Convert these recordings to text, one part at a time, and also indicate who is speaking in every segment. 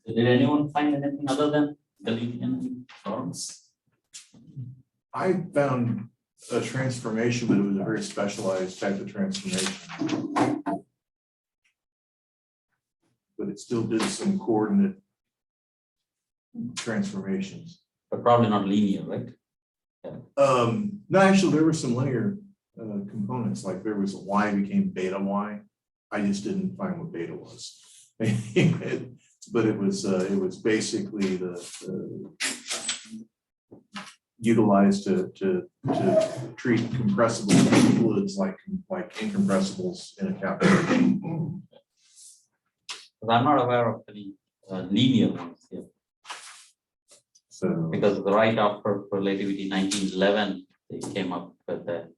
Speaker 1: Did anyone find anything other than deleting and Lorentz?
Speaker 2: I found a transformation, but it was a very specialized type of transformation. But it still did some coordinate transformations.
Speaker 1: But probably not linear, right?
Speaker 2: No, actually, there were some linear components, like there was a y became beta y. I just didn't find what beta was. But it was basically the utilized to treat compressible fluids like incompressibles in a calculation.
Speaker 1: But I'm not aware of any linear ones here.
Speaker 2: So
Speaker 1: Because right after relativity 1911, they came up with a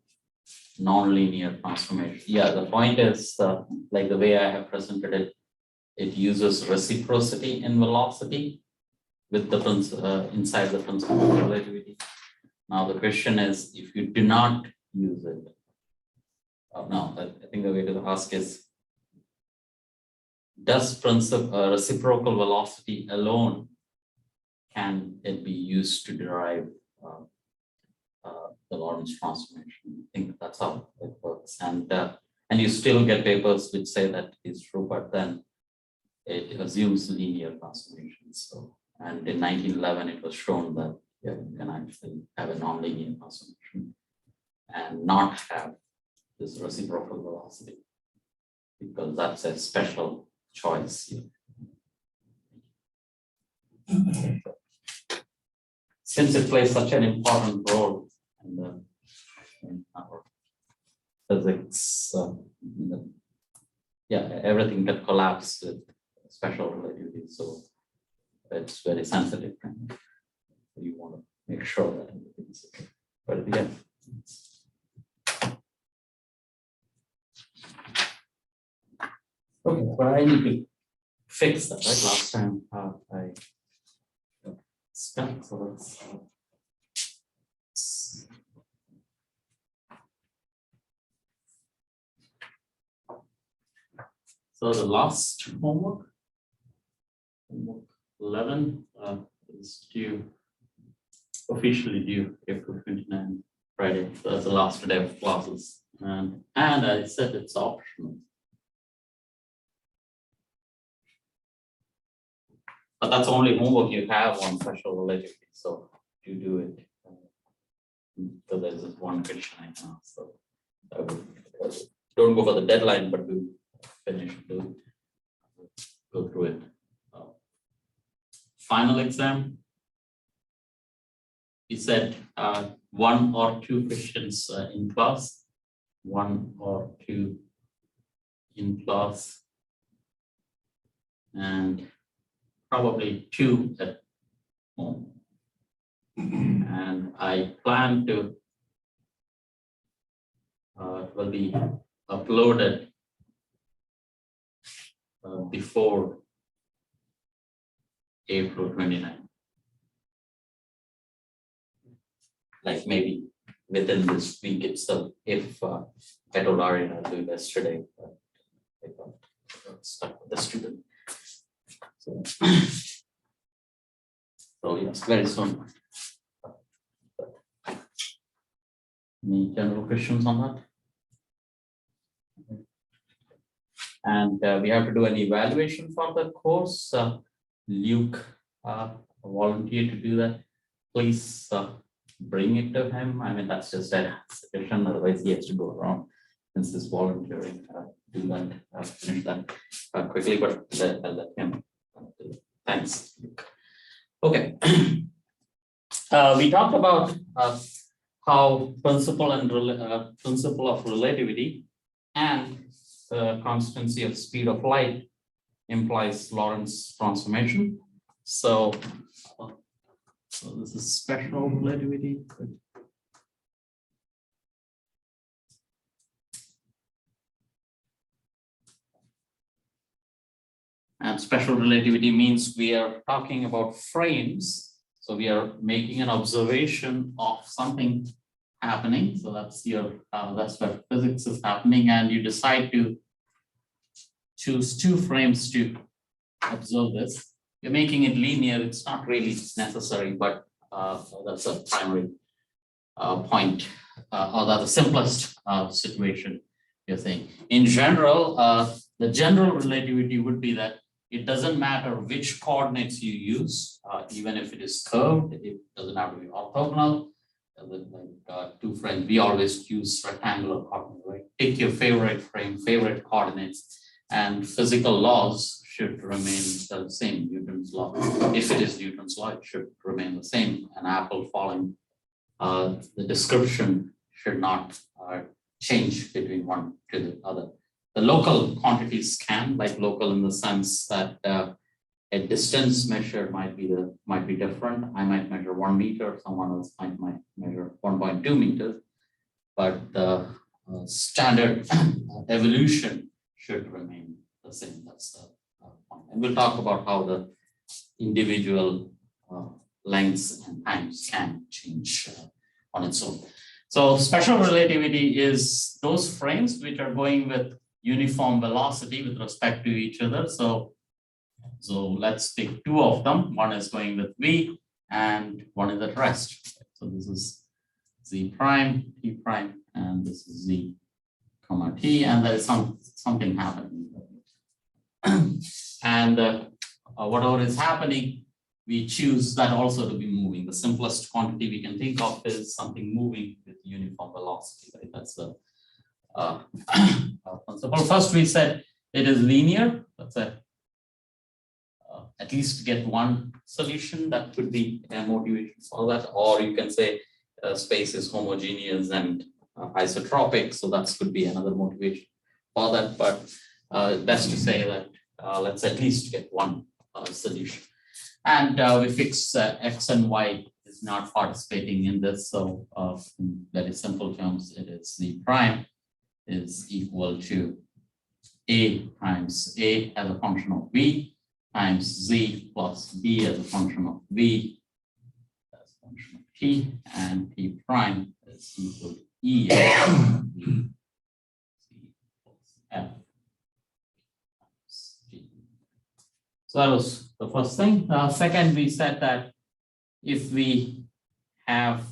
Speaker 1: non-linear transformation. Yeah, the point is like the way I have presented it, it uses reciprocity in velocity with the inside the principle of relativity. Now the question is, if you do not use it, no, I think the way to ask is, does reciprocal velocity alone, can it be used to derive the Lorentz transformation? I think that's how it works. And you still get papers which say that is true, but then it assumes linear transformations. So, and in 1911, it was shown that you can actually have a nonlinear transformation and not have this reciprocal velocity, because that's a special choice here. Since it plays such an important role in our physics, yeah, everything can collapse with special relativity, so it's very sensitive. You want to make sure that everything is okay. But again, okay, but I need to fix that. Right, last time I stuck, so let's. So the last homework 11 is due, officially due April 29, Friday. So that's the last day of classes, and I said it's optional. But that's only homework you have on special relativity, so you do it. So there's this one question I have. So don't go for the deadline, but do finish, go through it. Final exam, he said 1 or 2 questions in class, 1 or 2 in class, and probably 2 at home. And I plan to, it will be uploaded before April 29. Like maybe within this week itself, if I told Arya to do it yesterday, but I got stuck with the student. So yes, very soon. Any general questions on that? And we have to do an evaluation for the course. Luke volunteered to do that. Please bring it to him. I mean, that's just a suggestion. Otherwise, he has to go around since he's volunteering. Do that, finish that quickly, but I'll let him do it. Thanks, Luke. Okay. We talked about how principle of relativity and the constancy of speed of light implies Lorentz transformation. So this is special relativity. And special relativity means we are talking about frames. So we are making an observation of something happening. So that's that's where physics is happening, and you decide to choose two frames to observe this. You're making it linear. It's not really necessary, but that's a primary point, or that's the simplest situation you're saying. In general, the general relativity would be that it doesn't matter which coordinates you use, even if it is curved, it doesn't have to be orthogonal. Like two frames, we always use rectangular coordinates, right? Pick your favorite frame, favorite coordinates, and physical laws should remain the same. Newton's law, if it is Newton's law, it should remain the same. An apple falling, the description should not change between one to the other. The local quantities can, like local in the sense that a distance measured might be different. I might measure 1 meter, someone else might measure 1.2 meters, but the standard evolution should remain the same. That's the point. And we'll talk about how the individual lengths and times can change on its own. So special relativity is those frames which are going with uniform velocity with respect to each other. So let's pick two of them. One is going with v and one is at rest. So this is z prime, t prime, and this is z comma t, and there is something happening. And whatever is happening, we choose that also to be moving. The simplest quantity we can think of is something moving with uniform velocity, right? That's the principle. First, we said it is linear. That's at least get one solution. That could be a motivation for that. Or you can say space is homogeneous and isotropic. So that could be another motivation for that. But best to say that let's at least get one solution. And we fix x and y is not participating in this. So in very simple terms, it is z prime is equal to a times a as a function of v times z plus b as a function of v as a function of t, and t prime is equal to e as a function of v, c plus f. So that was the first thing. Second, we said that if we have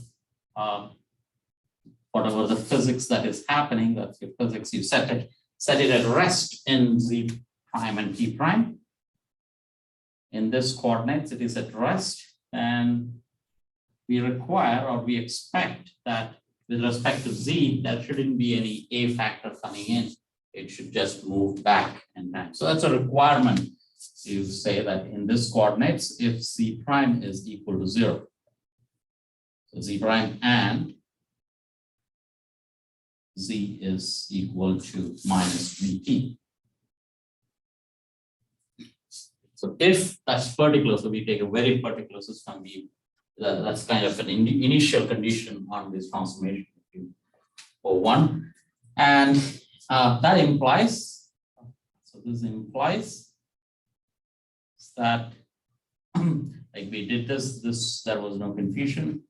Speaker 1: whatever the physics that is happening, that's your physics, you set it at rest in z prime and t prime. In this coordinates, it is at rest, and we require or we expect that with respect to z, there shouldn't be any a factor coming in. It should just move back in time. So that's a requirement. You say that in this coordinates, if z prime is equal to 0, so z prime and z is equal to minus vt. So if that's particular, so we take a very particular system, that's kind of an initial condition on this transformation for one. And That implies, so this implies that like we did this, there was no confusion.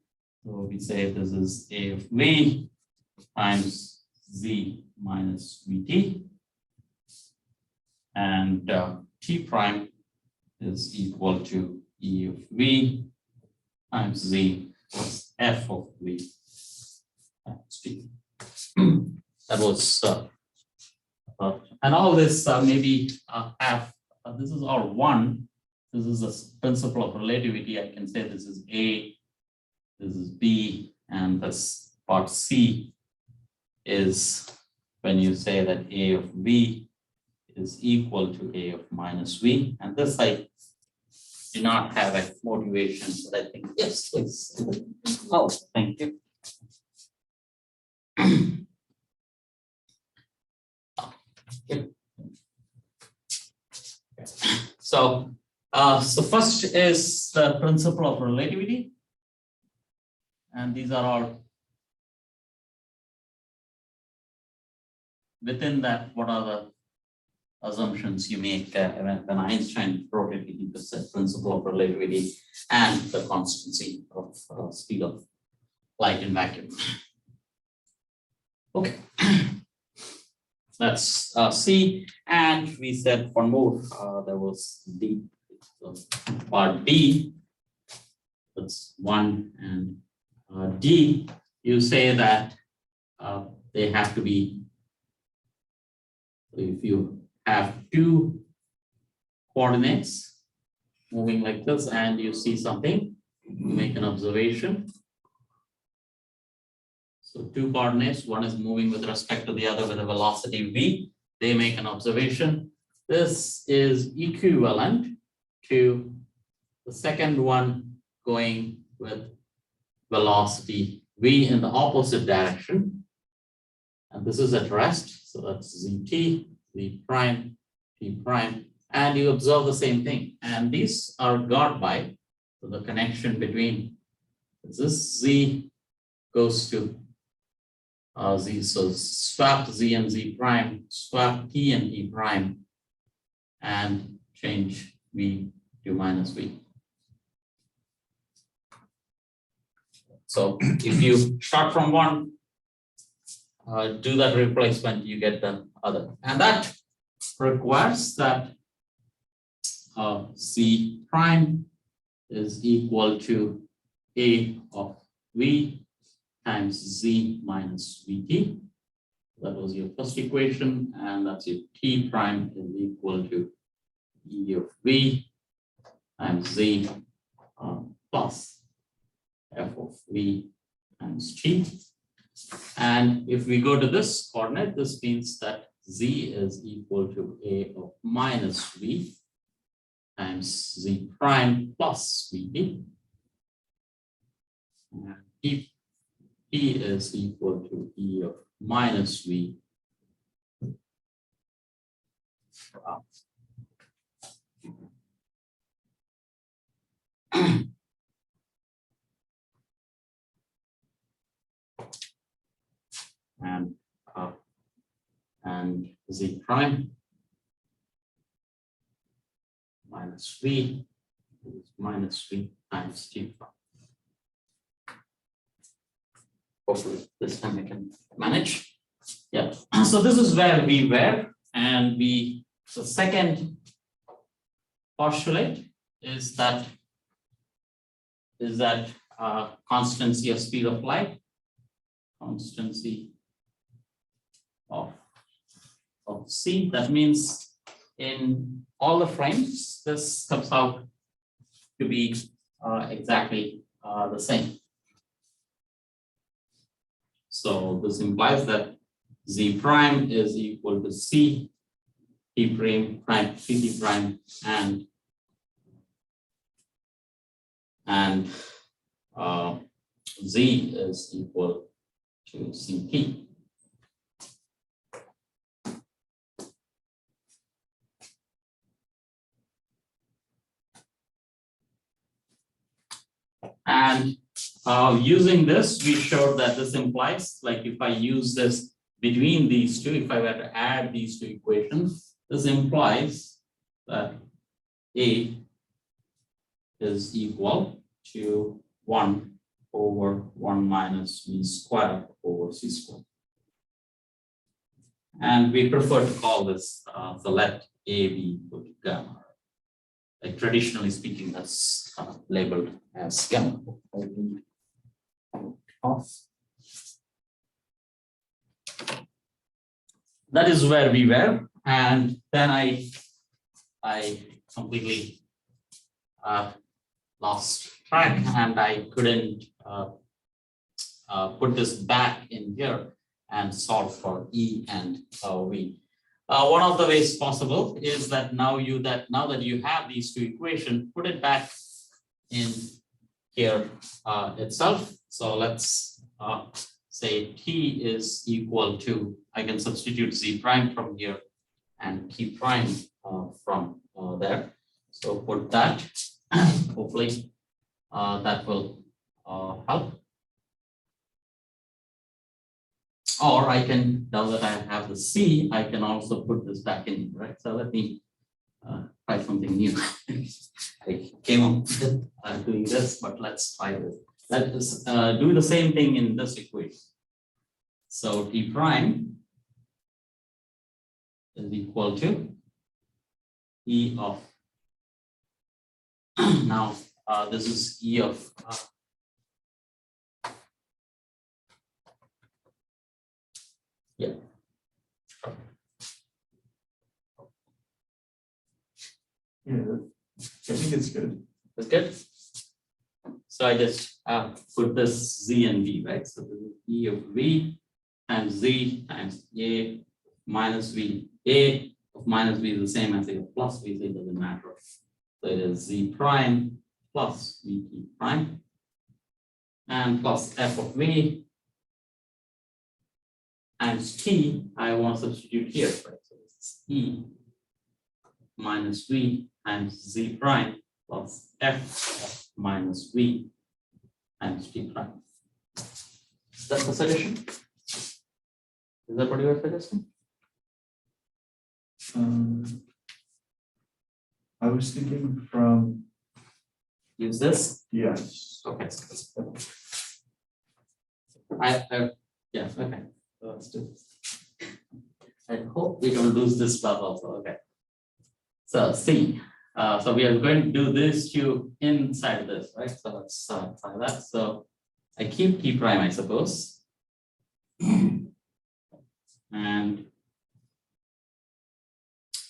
Speaker 1: So we say this is A of V times Z minus Vt. And T prime is equal to E of V times Z plus F of V times T. That was, and all this maybe have, this is all one. This is a principle of relativity. I can say this is A, this is B, and this part C is when you say that A of V is equal to A of minus V. And this I do not have a motivation, but I think, yes, please. Oh, thank you. So, so first is the principle of relativity. And these are all within that. What are the assumptions you make when Einstein wrote it? He just said principle of relativity and the constancy of speed of light in vacuum. Okay, that's C. And we said one more. There was D. So part D. That's 1 and D. You say that they have to be. If you have two coordinates moving like this and you see something, you make an observation. So two coordinates, one is moving with respect to the other with a velocity v, they make an observation. This is equivalent to the second one going with velocity v in the opposite direction. And this is at rest, so that's zt, z prime, t prime, and you observe the same thing. And these are got by the connection between this z goes to z, so swap z and z prime, swap t and t prime, and change v to minus v. So if you start from one, do that replacement, you get the other. And that requires that C prime is equal to A of V times Z minus Vt. That was your first equation, and that's your T prime is equal to E of V times Z plus F of V times T. And if we go to this coordinate, this means that Z is equal to A of minus V times Z prime plus Vt. And T is equal to E of minus V. And Z prime minus V is minus V times T prime. Hopefully this time I can manage. Yeah, so this is where we were, and the second postulate is that constancy of speed of light, constancy of C. That means in all the frames, this comes out to be exactly the same. So this implies that Z prime is equal to C, T prime, T prime, and Z is equal to CT. And using this, we showed that this implies, like if I use this between these two, if I were to add these two equations, this implies that A is equal to 1 over 1 minus v squared over c squared. And we prefer to call this, so let A be equal to gamma. Like traditionally speaking, that's labeled as gamma. That is where we were, and then I completely lost track, and I couldn't put this back in here and solve for E and V. One of the ways possible is that now that you have these two equations, put it back in here itself. So let's say T is equal to, I can substitute Z prime from here and T prime from there. So put that, hopefully that will help. Or I can, now that I have the C, I can also put this back in, right? So let me try something new. I came up with doing this, but let's try this. Let's do the same thing in this equation. So T prime is equal to E of, now this is E of, yeah.
Speaker 2: Yeah, I think it's good.
Speaker 1: That's good. So I just put this Z and V, right? So this is E of V times Z times A minus V. A of minus V is the same as A of plus V, so it doesn't matter. So it is Z prime plus VT prime and plus F of V times T. I want to substitute here, right? So this is E minus V times Z prime plus F minus V times T prime. Is that the solution? Is that what you were suggesting?
Speaker 3: I was thinking from,
Speaker 1: Use this?
Speaker 3: yes,
Speaker 1: Okay. Yeah, okay. So let's do this. I hope we don't lose this part also. Okay. So C. So we are going to do this to inside this, right? So let's try that. So I keep T prime, I suppose. And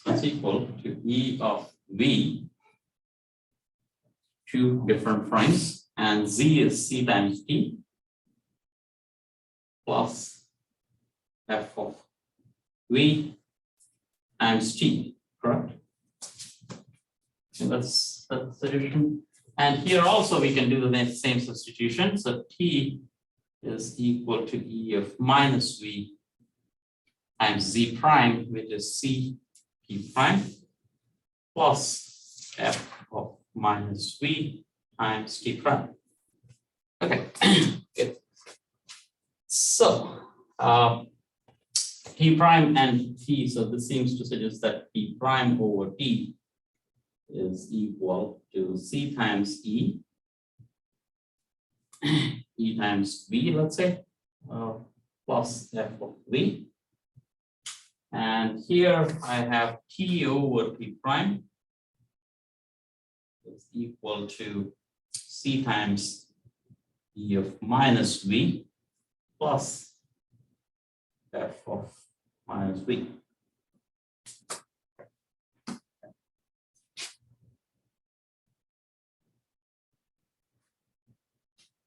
Speaker 1: that's equal to E of V, two different primes, and Z is C times T plus F of V times T, correct? So that's the solution. And here also we can do the same substitution. So T is equal to E of minus V times Z prime, which is C P prime, plus F of minus V times T prime. Okay, good. So T prime and T, so this seems to suggest that T prime over T is equal to C times E, E times V, let's say, plus F of V. And here I have T over T prime is equal to C times E of minus V plus F of minus V.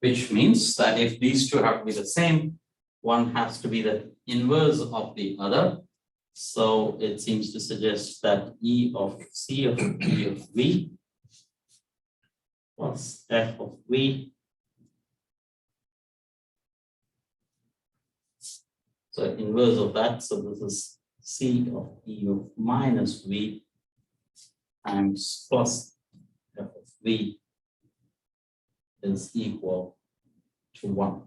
Speaker 1: Which means that if these two have to be the same, one has to be the inverse of the other. So it seems to suggest that E of C of E of V plus F of V. So inverse of that, so this is C of E of minus V times plus F of V is equal to 1.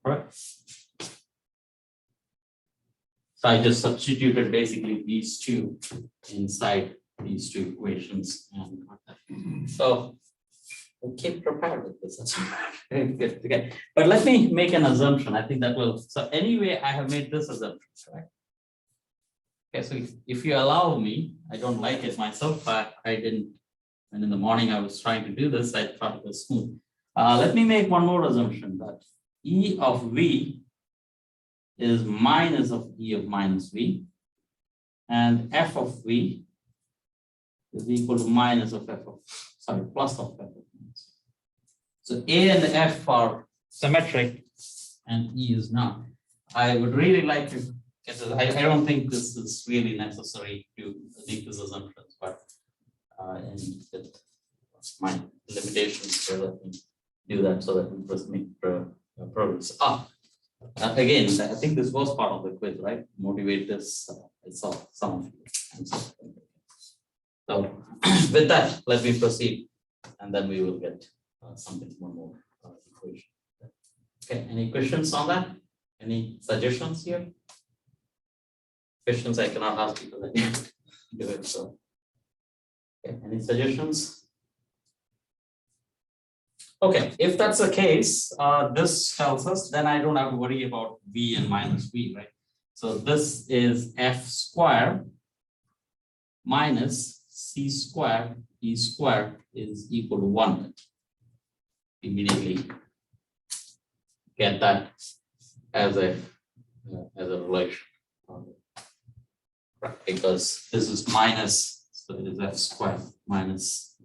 Speaker 1: correct? So I just substituted basically these two inside these two equations and got that. So we'll keep prepared with this. That's good. Okay. But let me make an assumption. I think that will, so anyway, I have made this assumption, correct? Okay, so if you allow me, I don't like it myself, but I didn't, and in the morning I was trying to do this, I thought it was smooth. Let me make one more assumption that E of V is minus of E of minus V, and F of V is equal to minus of F of, sorry, plus of F of minus. So A and F are symmetric and E is not. I would really like to get this. I don't think this is really necessary to make this assumptions, but and with my limitations, so let me do that so that we just make progress. Again, I think this was part of the quiz, right? Motivate this. I saw some of you. So with that, let me proceed, and then we will get something one more equation. Okay, any questions on that? Any suggestions here? Questions I cannot ask because I didn't do it. So, okay, any suggestions? Okay, if that's the case, this tells us then I don't have to worry about V and minus V, right? So this is F square minus C square E square is equal to 1. Immediately get that as a relation, right? Because this is minus, so it is F square minus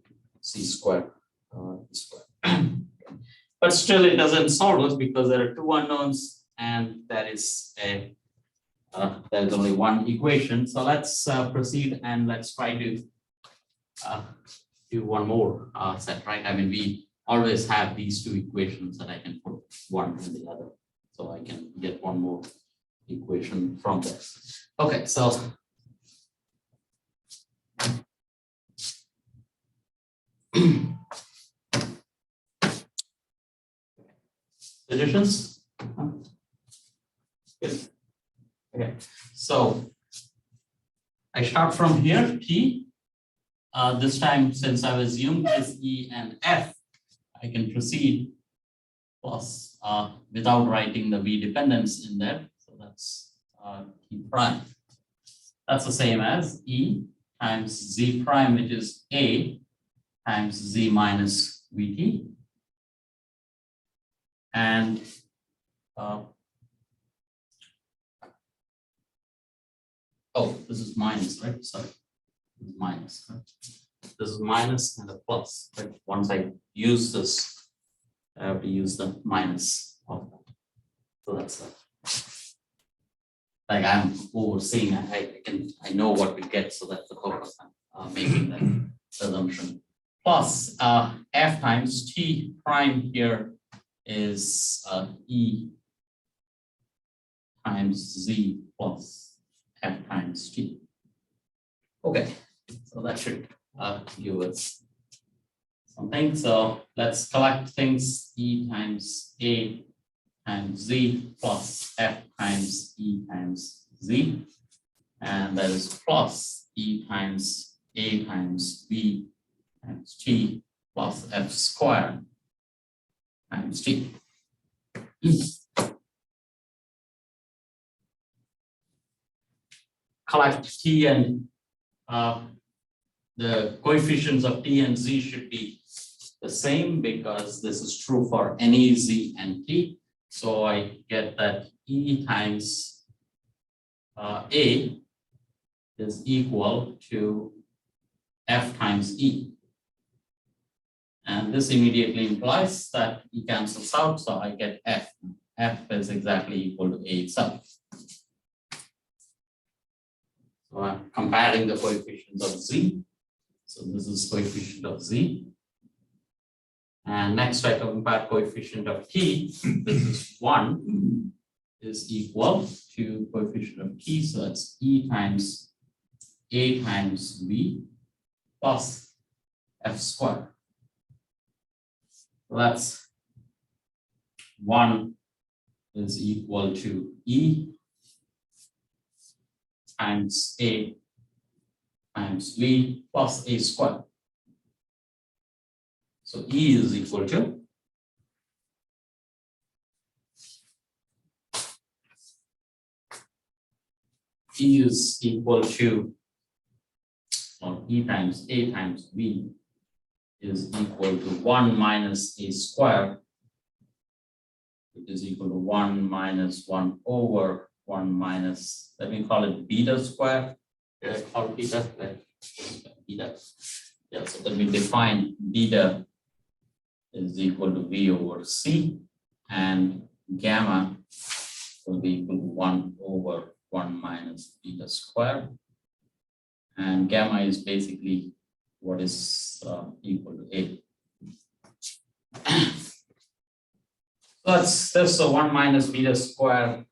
Speaker 1: C square E square. But still it doesn't solve us because there are two unknowns and there is only one equation. So let's proceed and let's try to do one more set, right? I mean, we always have these two equations that I can put one and the other, so I can get one more equation from this. Okay, so suggestions? Good. Okay, so I start from here, T. This time, since I've assumed this E and F, I can proceed plus without writing the V dependence in there. So that's T prime. That's the same as E times Z prime, which is A times Z minus VT. And oh, this is minus, right? Sorry, this is minus. Right? This is minus and a plus. Right? Once I use this, I have to use the minus of that. So that's like I'm overseeing. I know what we get, so that's the purpose I'm making that assumption. Plus F times T prime here is E times Z plus F times T. Okay, so that should give us something. So let's collect things. E times A times Z plus F times E times Z, and that is plus E times A times B times T plus F squared times T. Collect T and the coefficients of T and Z should be the same because this is true for any Z and T. So I get that E times A is equal to F times E. And this immediately implies that E cancels out, so I get F. F is exactly equal to A itself. So I'm comparing the coefficients of Z. So this is coefficient of Z. And next I compare coefficient of T. This is 1 is equal to coefficient of T. So that's E times A times V plus F squared. So that's 1 is equal to E times A times V plus A squared. So E is equal to E times A times V is equal to 1 minus A squared, which is equal to 1 minus 1 over 1 minus, let me call it beta square. Did I call it beta? Beta. Yeah, so let me define beta is equal to V over C, and gamma will be equal to 1 over 1 minus beta square. And gamma is basically what is equal to A. That's a 1 minus beta square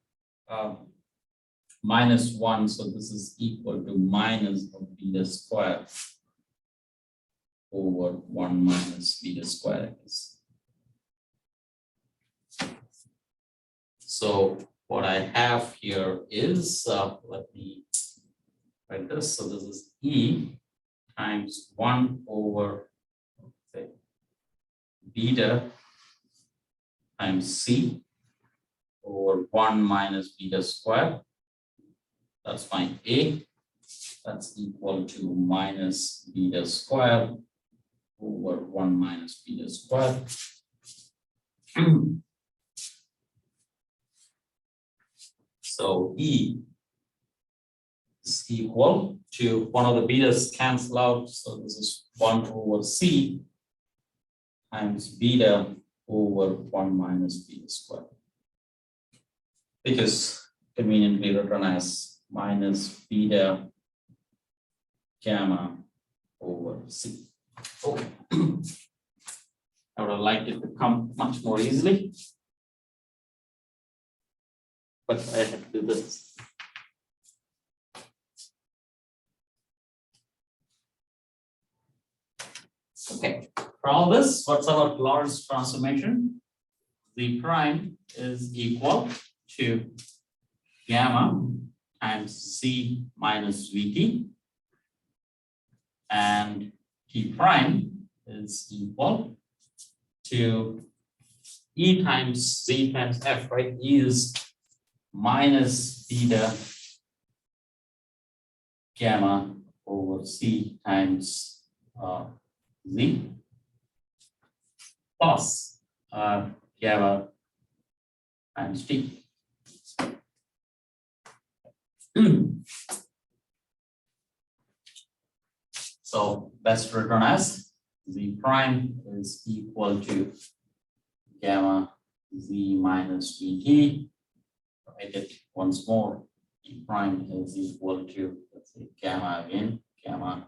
Speaker 1: minus 1. So this is equal to minus of beta square over 1 minus beta square, I guess. So what I have here is, let me write this. So this is E times 1 over, say, beta times C over 1 minus beta square. That's my A. That's equal to minus beta square over 1 minus beta square. So E is equal to, one of the betas cancel out. So this is 1 over C times beta over 1 minus beta square, which is conveniently written as minus beta gamma over C. Okay. I would have liked it to come much more easily, but I have to do this. Okay, for all this, what's our Lorentz transformation? Z prime is equal to gamma times C minus VT, and T prime is equal to E times Z times F, right? E is minus beta gamma over C times Z plus gamma times T. So best written as Z prime is equal to gamma Z minus VT. Write it once more. E prime is equal to, let's say, gamma again, gamma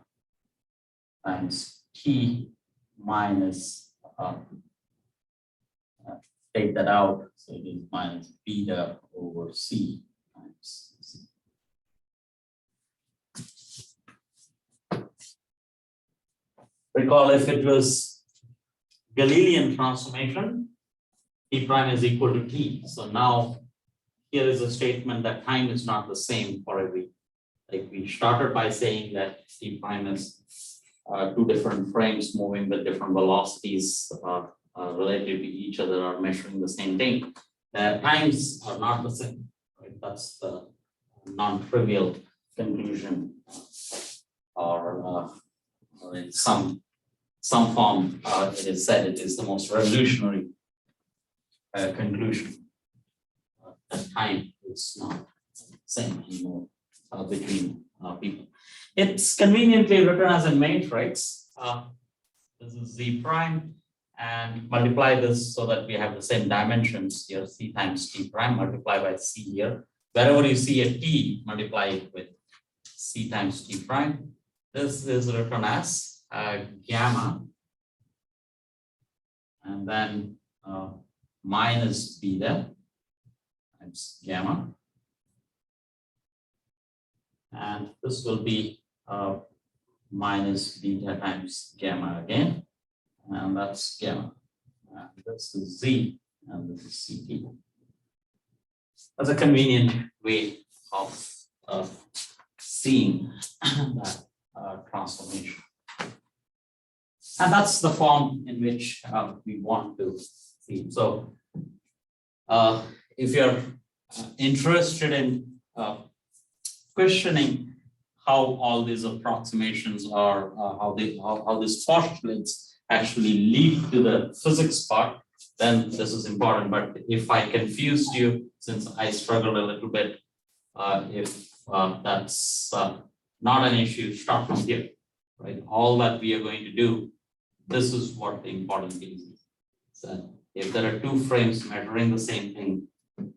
Speaker 1: times T minus, take that out, so it is minus beta over C times C. Recall, if it was Galilean transformation, T prime is equal to T. So now here is a statement that time is not the same for every, like we started by saying that T prime is two different frames moving with different velocities relative to each other or measuring the same thing. Their times are not the same, right? That's the non-trivial conclusion, or in some form, it is said it is the most revolutionary conclusion. That time is not the same anymore between people. It's conveniently written as a matrix. This is Z prime, and multiply this so that we have the same dimensions here, C times T prime, multiply by C here. Wherever you see a T, multiply it with C times T prime. This is written as gamma, and then minus beta times gamma, and this will be minus beta times gamma again, and that's gamma. And this is Z, and this is CT. That's a convenient way of seeing that transformation. And that's the form in which we want to see. So if you're interested in questioning how all these approximations are, how these postulates actually lead to the physics part, then this is important. But if I confused you, since I struggled a little bit, if that's not an issue, start from here, right? All that we are going to do, this is what the important piece is. So if there are two frames measuring the same thing,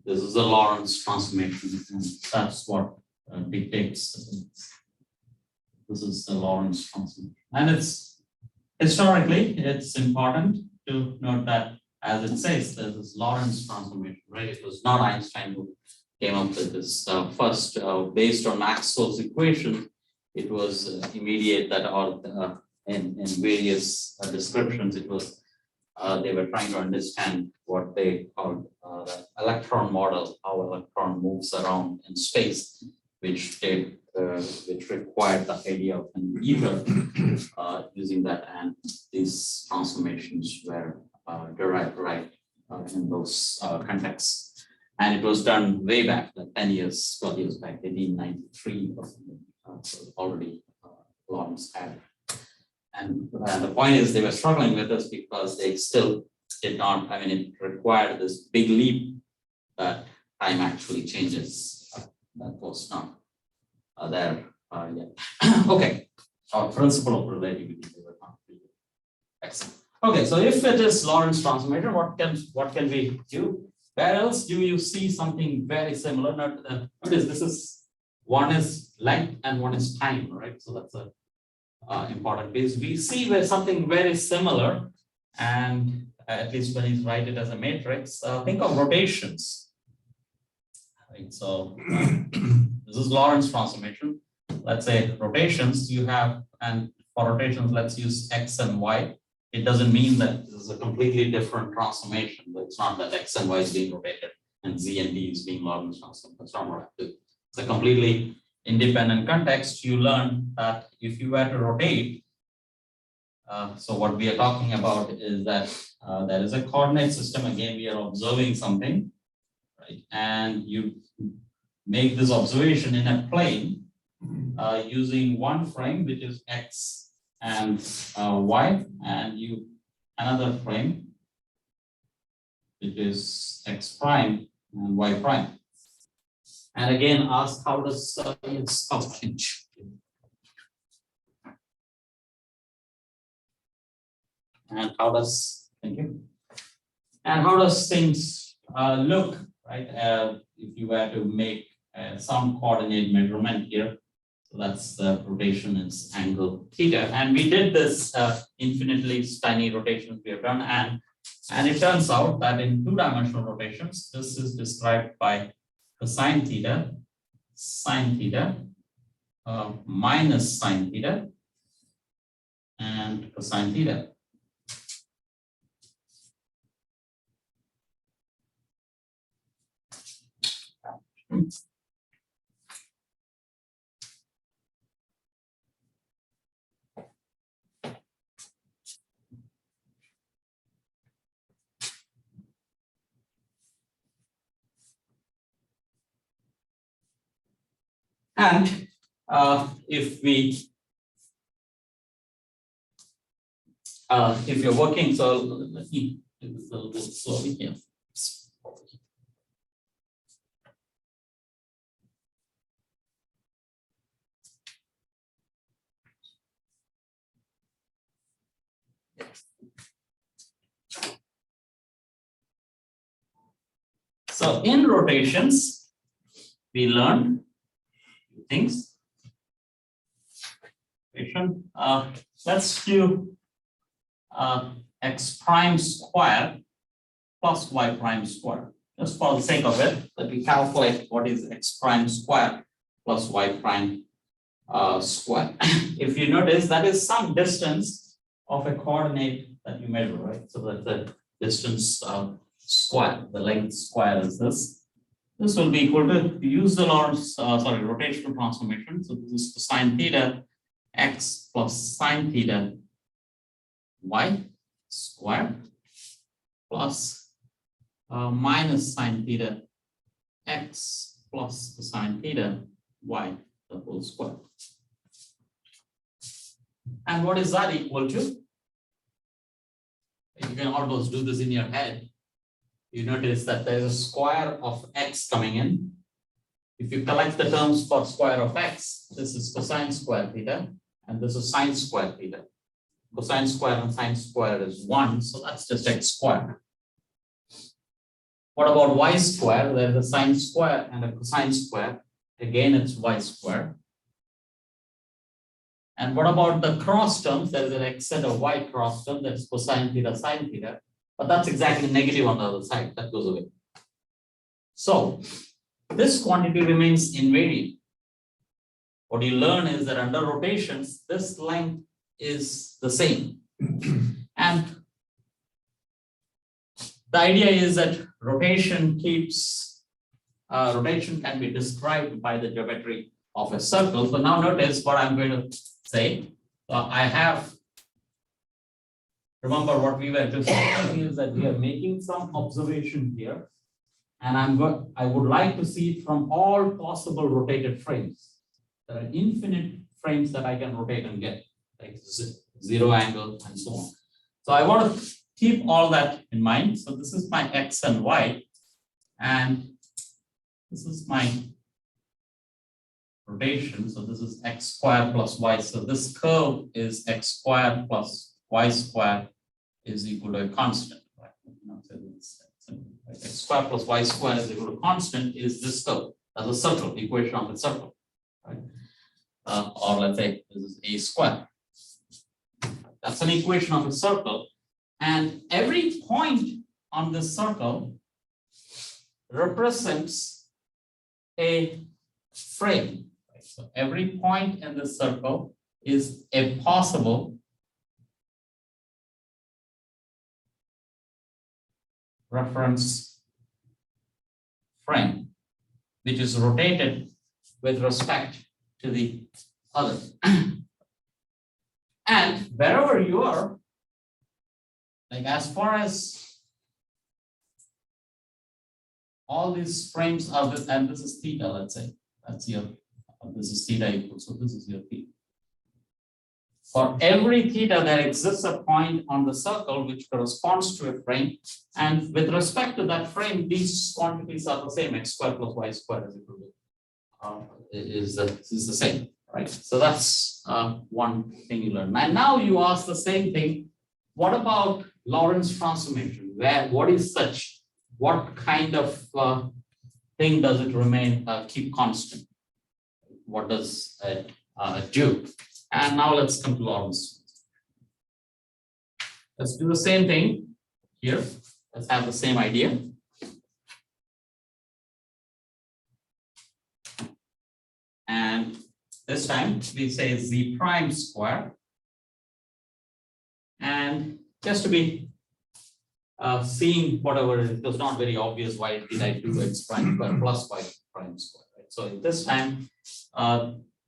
Speaker 1: this is a Lorentz transformation, and that's what dictates. This is the Lorentz transformation, and it's historically it's important to note that, as it says, this is Lorentz transformation, right? It was not Einstein who came up with this first, based on Maxwell's equation. It was immediate that all in various descriptions, it was they were trying to understand what they called the electron model, how electron moves around in space, which required the idea of an ether using that, and these transformations were derived right in those contexts. And it was done way back, like 10 years, 12 years back, 1893 or something. So already Lorentz had it. And the point is, they were struggling with this because they still did not, I mean, it required this big leap that time actually changes. That was not there yet. Okay, our principle of relativity, they were not really excellent. Okay, so if it is Lorentz transformation, what can we do? Where else do you see something very similar? Notice this is, one is length and one is time, right? So that's a important piece. We see where something very similar, and at least when you write it as a matrix, think of rotations. Right, so this is Lorentz transformation. Let's say rotations you have, and for rotations, let's use X and Y. It doesn't mean that this is a completely different transformation. It's not that X and Y is being rotated and Z and D is being Lorentz transformed. That's not what I do. It's a completely independent context. You learn that if you were to rotate, so what we are talking about is that there is a coordinate system. Again, we are observing something, right? And you make this observation in a plane using one frame, which is X and Y, and you another frame, which is X prime and Y prime. And again, ask how does science change? And how does, thank you. And how does things look, right? If you were to make some coordinate measurement here, so that's the rotation is angle theta. And we did this infinitely tiny rotations we have done, and it turns out that in two-dimensional rotations, this is described by cosine theta, sine theta, minus sine theta, and cosine theta. And if you're working, so let me do this a little bit slowly here. So in rotations, we learned things. Let's do x prime square plus y prime square. Just for the sake of it, let me calculate what is x prime square plus y prime square. If you notice, that is some distance of a coordinate that you measure, right? So that's the distance square, the length square is this. This will be equal to use the Lorentz, rotational transformation. So this is cosine theta x plus sine theta y squared plus minus sine theta x plus cosine theta y the whole square. And what is that equal to? You can almost do this in your head. You notice that there is a square of x coming in. If you collect the terms for square of x, this is cosine square theta, and this is sine square theta. Cosine square and sine square is 1, so that's just x squared. What about y square? There is a sine square and a cosine square. Again, it's y square. And what about the cross terms? There is an x and a y cross term, that's cosine theta, sine theta. But that's exactly negative on the other side, that goes away. So this quantity remains invariant. What you learn is that under rotations, this length is the same. And the idea is that rotation can be described by the geometry of a circle. So now notice what I'm going to say. Remember what we were discussing is that we are making some observation here, and I would like to see it from all possible rotated frames. There are infinite frames that I can rotate and get, like zero angle and so on. So I want to keep all that in mind. So this is my x and y, and this is my rotation. So this is x squared plus y. So this curve is x squared plus y squared is equal to a constant. Right? X squared plus y squared is equal to constant is this curve. That's a circle, equation of a circle. Right? Or let's say this is a square. That's an equation of a circle. And every point on this circle represents a frame. Right? So every point in this circle is a possible reference frame, which is rotated with respect to the other. And wherever you are, like as far as all these frames are with, and this is theta, let's say, that's your, this is theta equal, so this is your theta. For every theta, there exists a point on the circle which corresponds to a frame, and with respect to that frame, these quantities are the same. X squared plus y squared is equal to is the same, right? So that's one thing you learn. And now you ask the same thing. What about Lorentz transformation? What is such? What kind of thing does it remain keep constant? What does it do? And now let's come to Lorentz. Let's do the same thing here. Let's have the same idea. And this time we say z prime square. And just to be seeing whatever, it was not very obvious why did I do x prime square plus y prime square. Right? So this time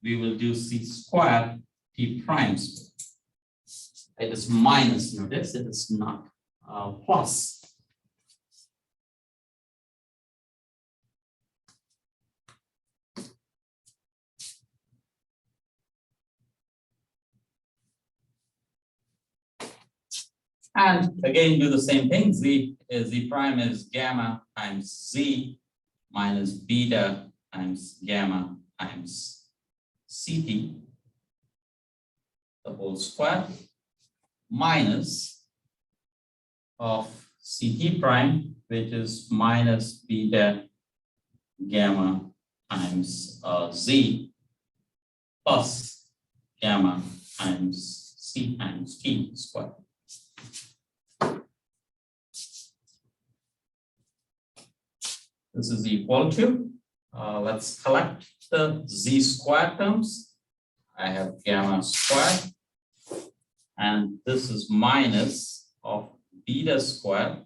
Speaker 1: we will do c square t prime square. It is minus, notice it is not plus. And again, do the same thing. Z prime is gamma times z minus beta times gamma times ct, the whole square, minus of ct prime, which is minus beta gamma times z plus gamma times c times t square. This is equal to, let's collect the z square terms. I have gamma square, and this is minus of beta square,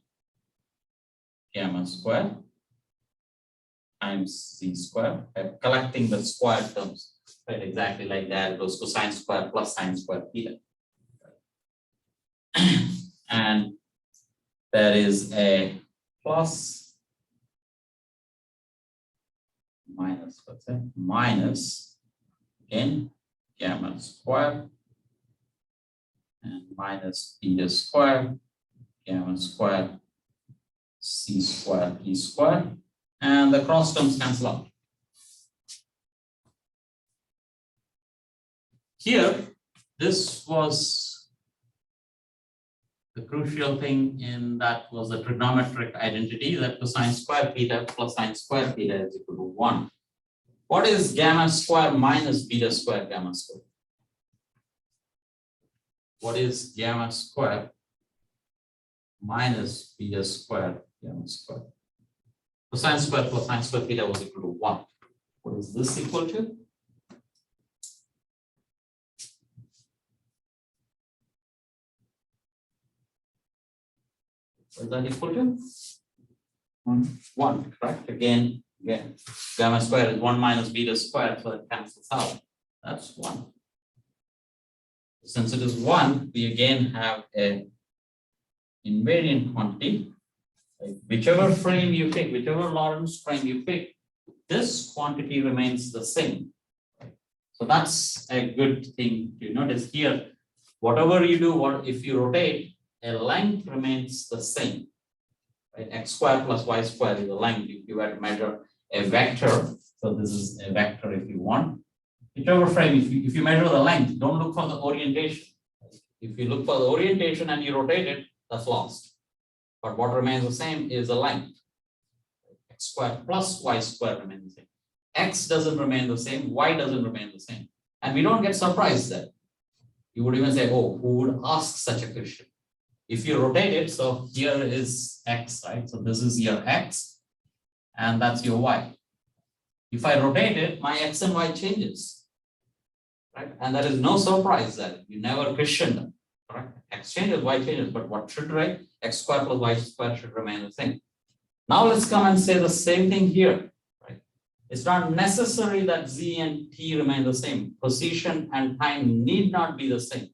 Speaker 1: gamma square, times z square, collecting the square terms, right? Exactly like that, it goes cosine square plus sine square theta. And there is a plus minus, what's that? Minus again gamma square and minus beta square, gamma square, c square, e square, and the cross terms cancel out. Here, this was the crucial thing in that was the trigonometric identity that cosine square theta plus sine square theta is equal to 1. What is gamma square minus beta square gamma square? What is gamma square minus beta square gamma square? Cosine square plus sine square theta was equal to 1. What is this equal to? What is that equal to? 1, correct? Again, gamma square is 1 minus beta square, so it cancels out. That's 1. Since it is 1, we again have a invariant quantity. Right? Whichever frame you pick, whichever Lorentz frame you pick, this quantity remains the same. Right? So that's a good thing to notice here. Whatever you do, if you rotate, a length remains the same. Right? X squared plus y squared is the length. If you were to measure a vector, so this is a vector if you want. Whichever frame, if you measure the length, don't look for the orientation. If you look for the orientation and you rotate it, that's lost. But what remains the same is the length. X squared plus y squared remains the same. X doesn't remain the same, y doesn't remain the same. And we don't get surprised that. You would even say, oh, who would ask such a question? If you rotate it, so here is x, right? So this is your x, and that's your y. If I rotate it, my x and y changes, right? And there is no surprise that you never question them, correct? X changes, y changes, but what should remain? X squared plus y squared should remain the same. Now let's come and say the same thing here, right? It's not necessary that z and t remain the same. Position and time need not be the same.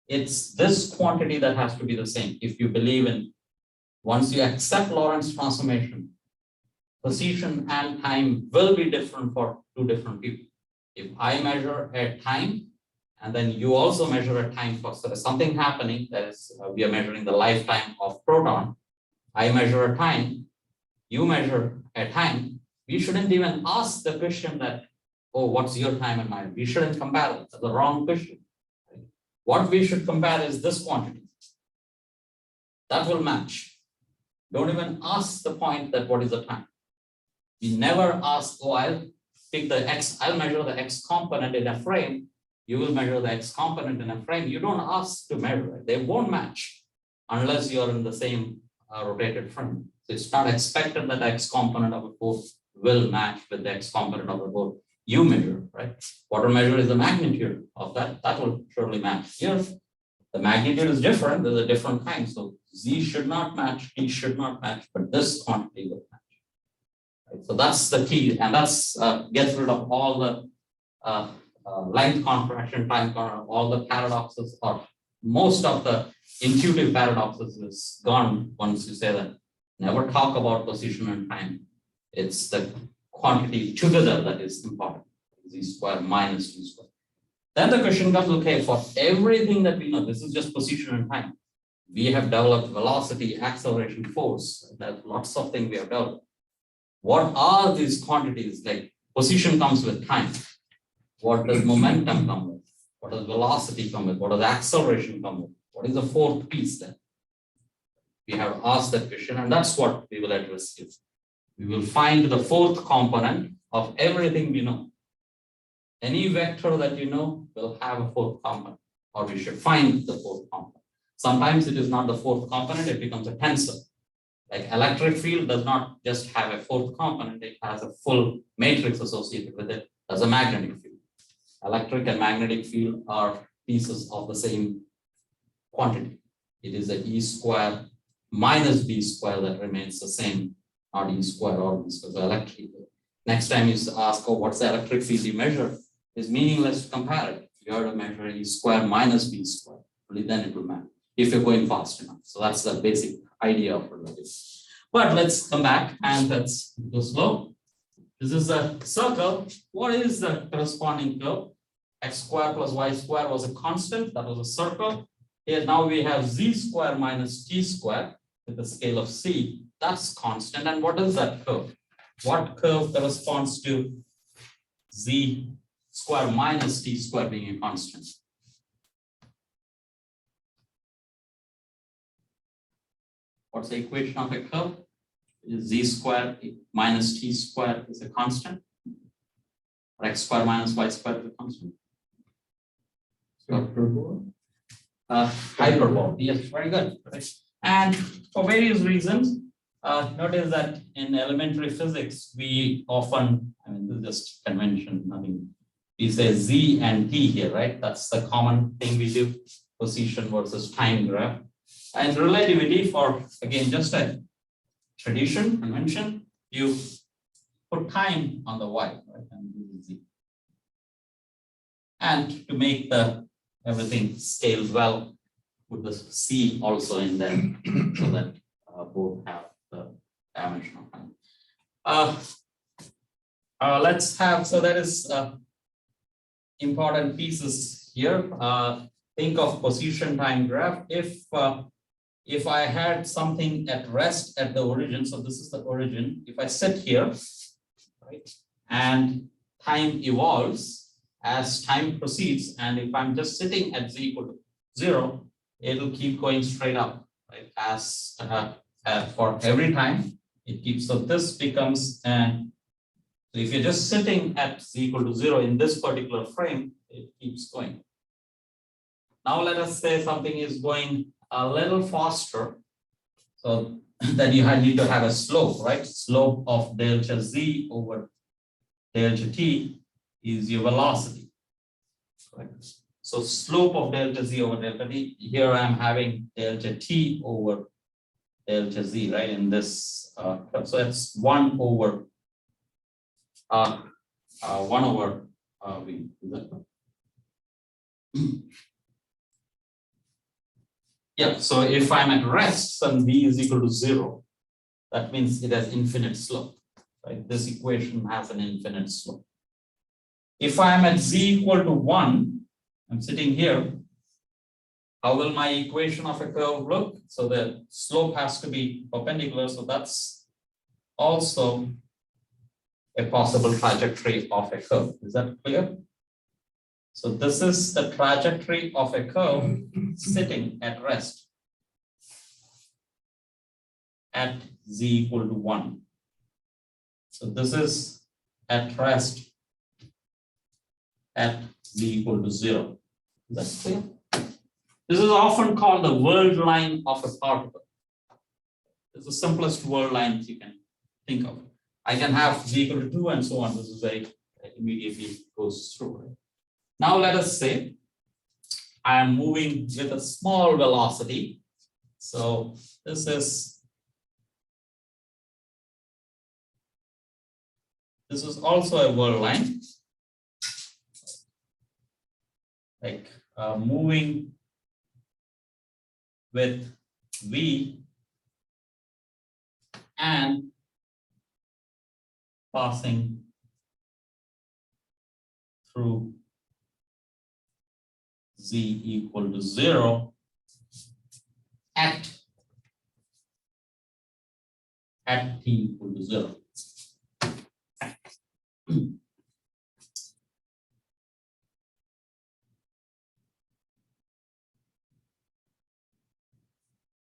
Speaker 1: It's this quantity that has to be the same. If you believe in, once you accept Lorentz transformation, position and time will be different for two different people. If I measure a time, and then you also measure a time for something happening, that is, we are measuring the lifetime of proton. I measure a time, you measure a time. We shouldn't even ask the question that, oh, what's your time and mine? We shouldn't compare it. That's the wrong question. What we should compare is this quantity. That will match. Don't even ask the point that what is the time. We never ask, oh, I'll pick the x, I'll measure the x component in a frame. You will measure the x component in a frame. You don't ask to measure it. They won't match unless you're in the same rotated frame. So it's not expected that the x component of a force will match with the x component of the force you measure, right? What will measure is the magnitude of that. That will surely match. Here, the magnitude is different. There's a different kind. So z should not match, t should not match, but this quantity will match. Right? So that's the key, and that's gets rid of all the length compression, time compression, all the paradoxes, or most of the intuitive paradoxes is gone once you say that. Never talk about position and time. It's the quantity together that is important. Z square minus t square. Then the question comes, okay, for everything that we know, this is just position and time. We have developed velocity, acceleration, force. There's lots of things we have developed. What are these quantities? Like position comes with time. What does momentum come with? What does velocity come with? What does acceleration come with? What is the fourth piece then? We have asked that question, and that's what we will address here. We will find the fourth component of everything we know. Any vector that you know will have a fourth component, or we should find the fourth component. Sometimes it is not the fourth component, it becomes a tensor. Like electric field does not just have a fourth component, it has a full matrix associated with it as a magnetic field. Electric and magnetic field are pieces of the same quantity. It is a E square minus B square that remains the same not E square or B square. So electric. Next time you ask, oh, what's the electric field you measure? It's meaningless to compare it. You have to measure E square minus B square. Only then it will matter if you're going fast enough. So that's the basic idea of relativity. But let's come back and let's go slow. This is a circle. What is the corresponding curve? X square plus Y square was a constant. That was a circle. Here now we have Z square minus T square with the scale of C. That's constant. And what is that curve? What curve corresponds to Z square minus T square being a constant? What's the equation of a curve? Z square minus T square is a constant. Or X square minus Y square is a constant.
Speaker 3: Hyperbola.
Speaker 1: Hyperbola. Yes, very good. And for various reasons, notice that in elementary physics, we often, I mean, this is just convention, nothing. We say Z and T here, right? That's the common thing we do, position versus time graph. And relativity, for again, just a tradition, convention, you put time on the Y, right? And this is Z. And to make the everything scale well, put the C also in there so that both have the dimension of time. Let's have, so that is important pieces here. Think of position time graph. If I had something at rest at the origin, so this is the origin, if I sit here, right, and time evolves as time proceeds, and if I'm just sitting at Z equal to 0, it'll keep going straight up, right? As for every time it keeps, so this becomes, so if you're just sitting at Z equal to 0 in this particular frame, it keeps going. Now let us say something is going a little faster, so then you need to have a slope, right? Slope of delta Z over delta T is your velocity, right? So slope of delta Z over delta T, here I'm having delta T over delta Z, right? In this, so it's 1 over V. Is that yeah, so if I'm at rest, then V is equal to 0. That means it has infinite slope, right? This equation has an infinite slope. If I'm at Z equal to 1, I'm sitting here, how will my equation of a curve look? So the slope has to be perpendicular, so that's also a possible trajectory of a curve. Is that clear? So this is the trajectory of a curve sitting at rest at Z equal to 1. So this is at rest at Z equal to 0. Is that clear? This is often called the world line of a particle. It's the simplest world lines you can think of. I can have Z equal to 2 and so on. This is very immediately goes through. Right? Now let us say I am moving with a small velocity. So this is also a world line, like moving with V and passing through Z equal to 0 at T equal to 0.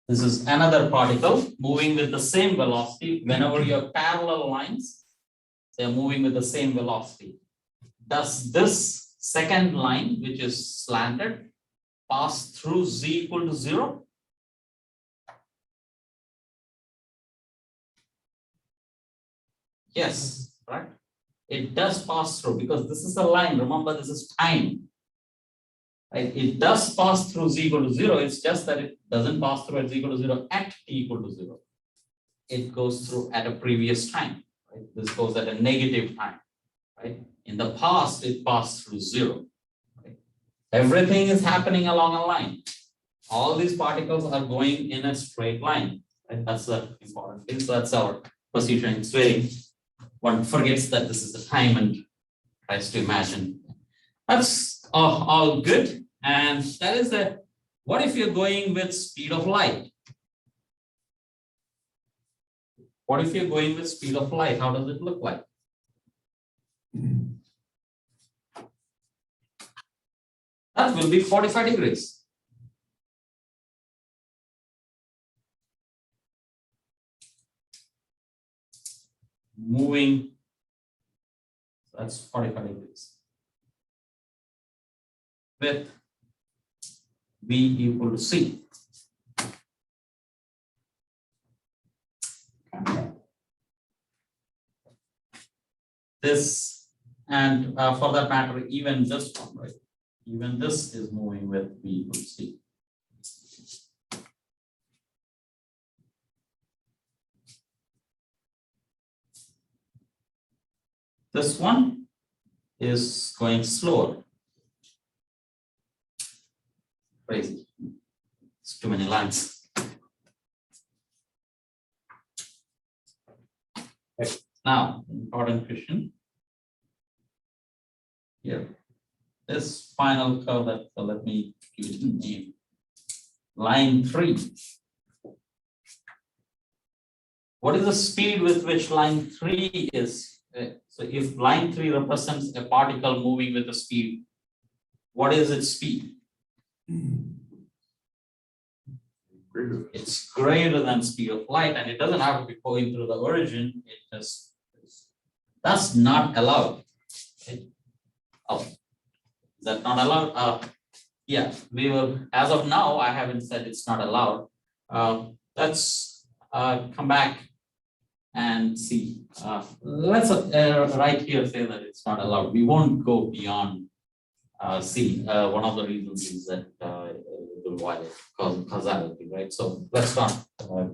Speaker 1: This is another particle moving with the same velocity. Whenever you have parallel lines, they are moving with the same velocity. Does this second line, which is slanted, pass through Z equal to 0? Yes, right? It does pass through because this is a line. Remember, this is time. Right? It does pass through Z equal to 0. It's just that it doesn't pass through at Z equal to 0 at T equal to 0. it goes through at a previous time, right? This goes at a negative time, right? In the past, it passed through 0. Right? Everything is happening along a line. All these particles are going in a straight line. Right? That's the important thing. So that's our procedure. It's very, one forgets that this is the time and tries to imagine. That's all good. And that is the, what if you're going with speed of light? What if you're going with speed of light? How does it look like? That will be 45 degrees. Moving, that's 45 degrees. With V equal to C. This, and for that matter, even this one, right? Even this is moving with V equal to C. This one is going slower. Crazy. It's too many lines. Okay. Now, important question. Here, this final curve that, so let me give it a name. Line 3. What is the speed with which line 3 is? So if line 3 represents a particle moving with a speed, what is its speed? It's greater than speed of light, and it doesn't have to be going through the origin. It just, that's not allowed. Okay. Oh, is that not allowed? Yeah, we will, as of now, I haven't said it's not allowed. Let's come back and see. Let's right here say that it's not allowed. We won't go beyond C. One of the reasons is that it will violate causality, right? So let's not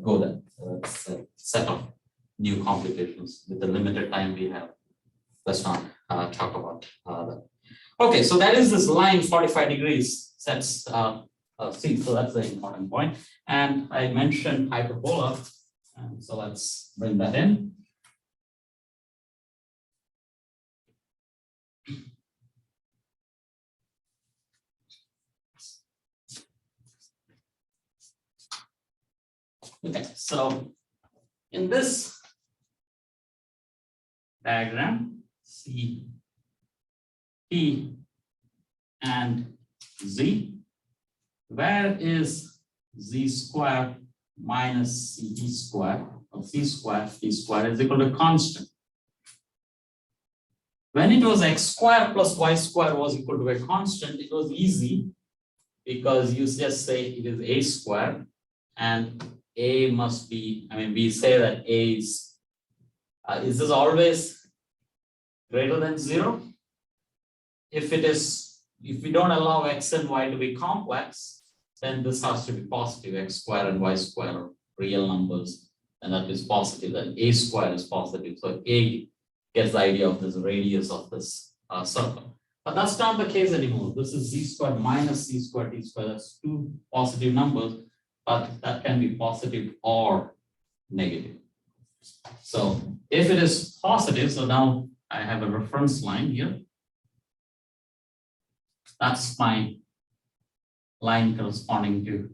Speaker 1: go there. Let's set of new complications with the limited time we have. Let's not talk about that. Okay, so that is this line 45 degrees sets C. So that's the important point. And I mentioned hyperbola. And so let's bring that in. Okay, so in this diagram, C, P, and Z, where is Z square minus CT square, or C square, T square is equal to constant. When it was x square plus y square was equal to a constant, it was easy because you just say it is a square and a must be, I mean, we say that a is this always greater than 0? If it is, if we don't allow x and y to be complex, then this has to be positive, x square and y square are real numbers, and that is positive, then a square is positive. So a gets the idea of this radius of this circle. But that's not the case anymore. This is z squared minus c squared t squared. That's two positive numbers, but that can be positive or negative. So if it is positive, so now I have a reference line here. That's my line corresponding to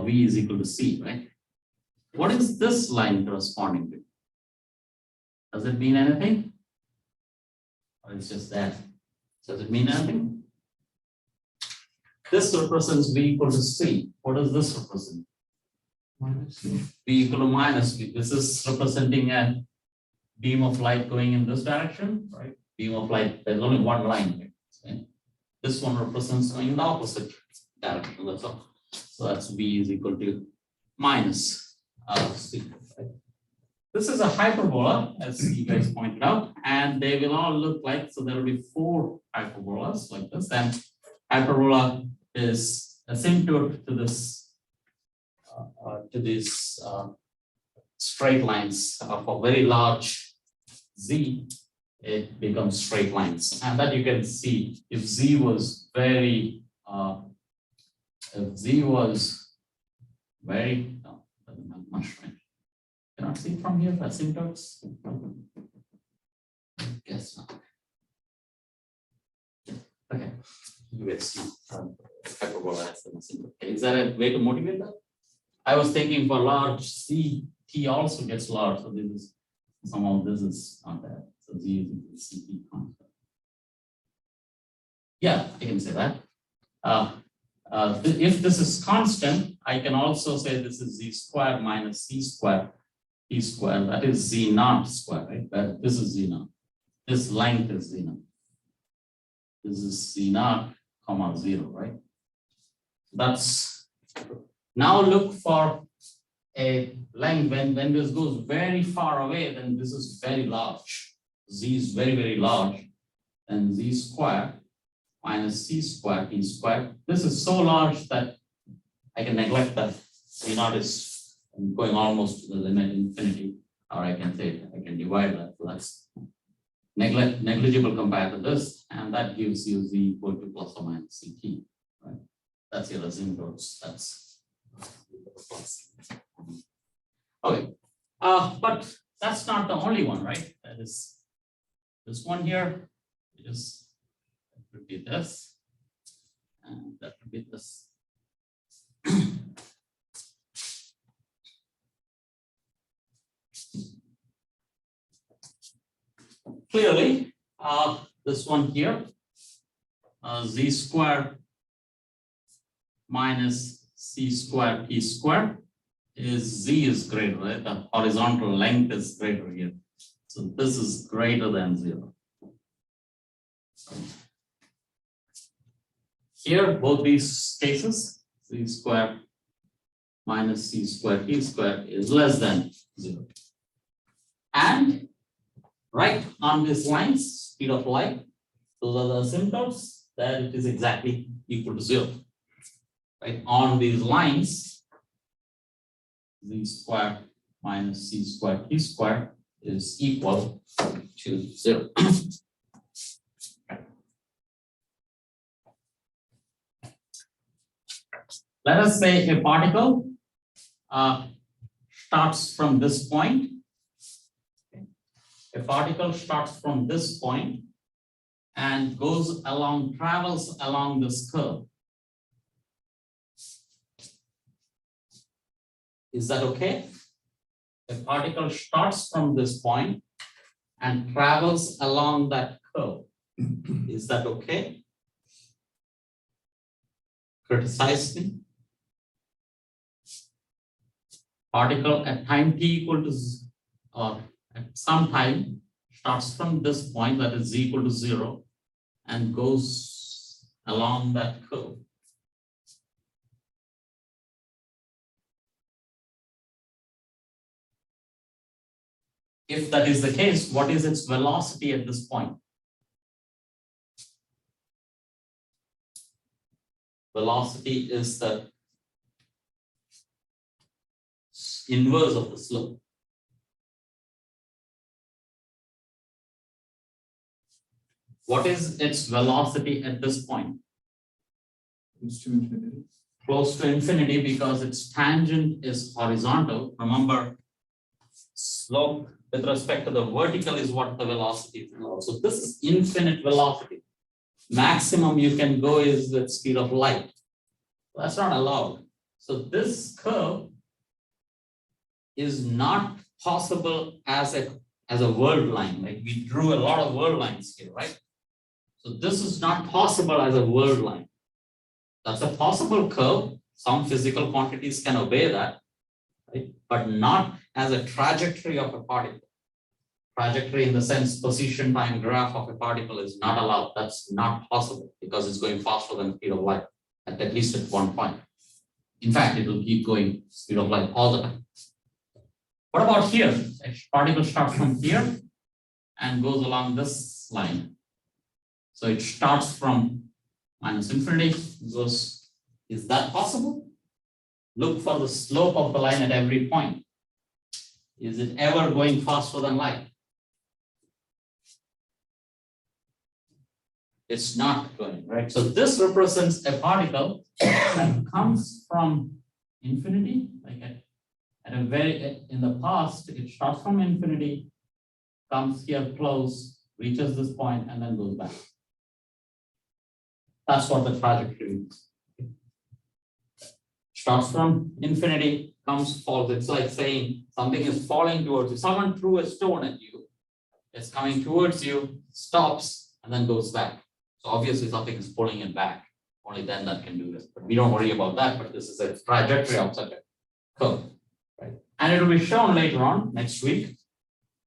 Speaker 1: V is equal to C, right? What is this line corresponding to? Does it mean anything? Or it's just that? Does it mean anything? This represents V equal to C. What does this represent? Minus C. V equal to minus V. This is representing a beam of light going in this direction, right? Beam of light, there's only one line here. Okay? This one represents going in the opposite direction, that's all. So that's V is equal to minus C. Right? This is a hyperbola, as you guys pointed out, and they will all look like, so there will be 4 hyperbolas like this. And hyperbola is asymptote to this straight lines of a very large z, it becomes straight lines. And that you can see if z was very, if z was very, no, doesn't have much range. Cannot see from here, asymptotes? Guess not. Okay, let's hyperbola as an asymptote. Okay, is there a way to motivate that? I was thinking for large c, t also gets large, so this is somehow this is not that. So z is equal to ct constant. Yeah, I can say that. If this is constant, I can also say this is z squared minus c squared t squared. That is z naught squared, right? But this is z naught. This length is z naught. This is z naught comma 0, right? That's now look for a length when this goes very far away, then this is very large. Z is very, very large, and z squared minus c squared t squared. This is so large that I can neglect that z naught is going almost to the limit infinity, or I can say I can divide that. So that's negligible compared to this, and that gives you z equal to plus or minus ct, right? That's your asymptotes. That's plus. Okay, but that's not the only one, right? That is this one here. Is that would be this, and that would be this. Clearly, this one here, z squared minus c squared t squared is z is greater, right? The horizontal length is greater here. So this is greater than 0. Here, both these cases, z squared minus c squared t squared is less than 0. And right on these lines, speed of light, those are the asymptotes, that it is exactly equal to 0. Right on these lines, z squared minus c squared t squared is equal to 0. Let us say a particle starts from this point. A particle starts from this point and goes along, travels along this curve. Is that okay? A particle starts from this point and travels along that curve. Is that okay? Criticize me. Particle at time t equal to, or at some time, starts from this point, that is z equal to 0, and goes along that curve. If that is the case, what is its velocity at this point? Velocity is the inverse of the slope. What is its velocity at this point?
Speaker 3: Close to infinity.
Speaker 1: Close to infinity, because its tangent is horizontal. Remember, slope with respect to the vertical is what the velocity is. So this is infinite velocity. Maximum you can go is the speed of light. That's not allowed. So this curve is not possible as a world line. Like we drew a lot of world lines here, right? So this is not possible as a world line. That's a possible curve. Some physical quantities can obey that, right? But not as a trajectory of a particle. Trajectory in the sense position time graph of a particle is not allowed. That's not possible because it's going faster than speed of light at least at one point. In fact, it will keep going speed of light all the time. What about here? A particle starts from here and goes along this line. So it starts from minus infinity, goes, is that possible? Look for the slope of the line at every point. Is it ever going faster than light? It's not going, right? So this represents a particle that comes from infinity, like at a very, in the past, it starts from infinity, comes here close, reaches this point, and then goes back. That's what the trajectory is. Starts from infinity, comes, falls. It's like saying something is falling towards you. Someone threw a stone at you. It's coming towards you, stops, and then goes back. So obviously something is pulling it back. Only then that can do this. But we don't worry about that, but this is a trajectory of such a curve. Right? And it will be shown later on next week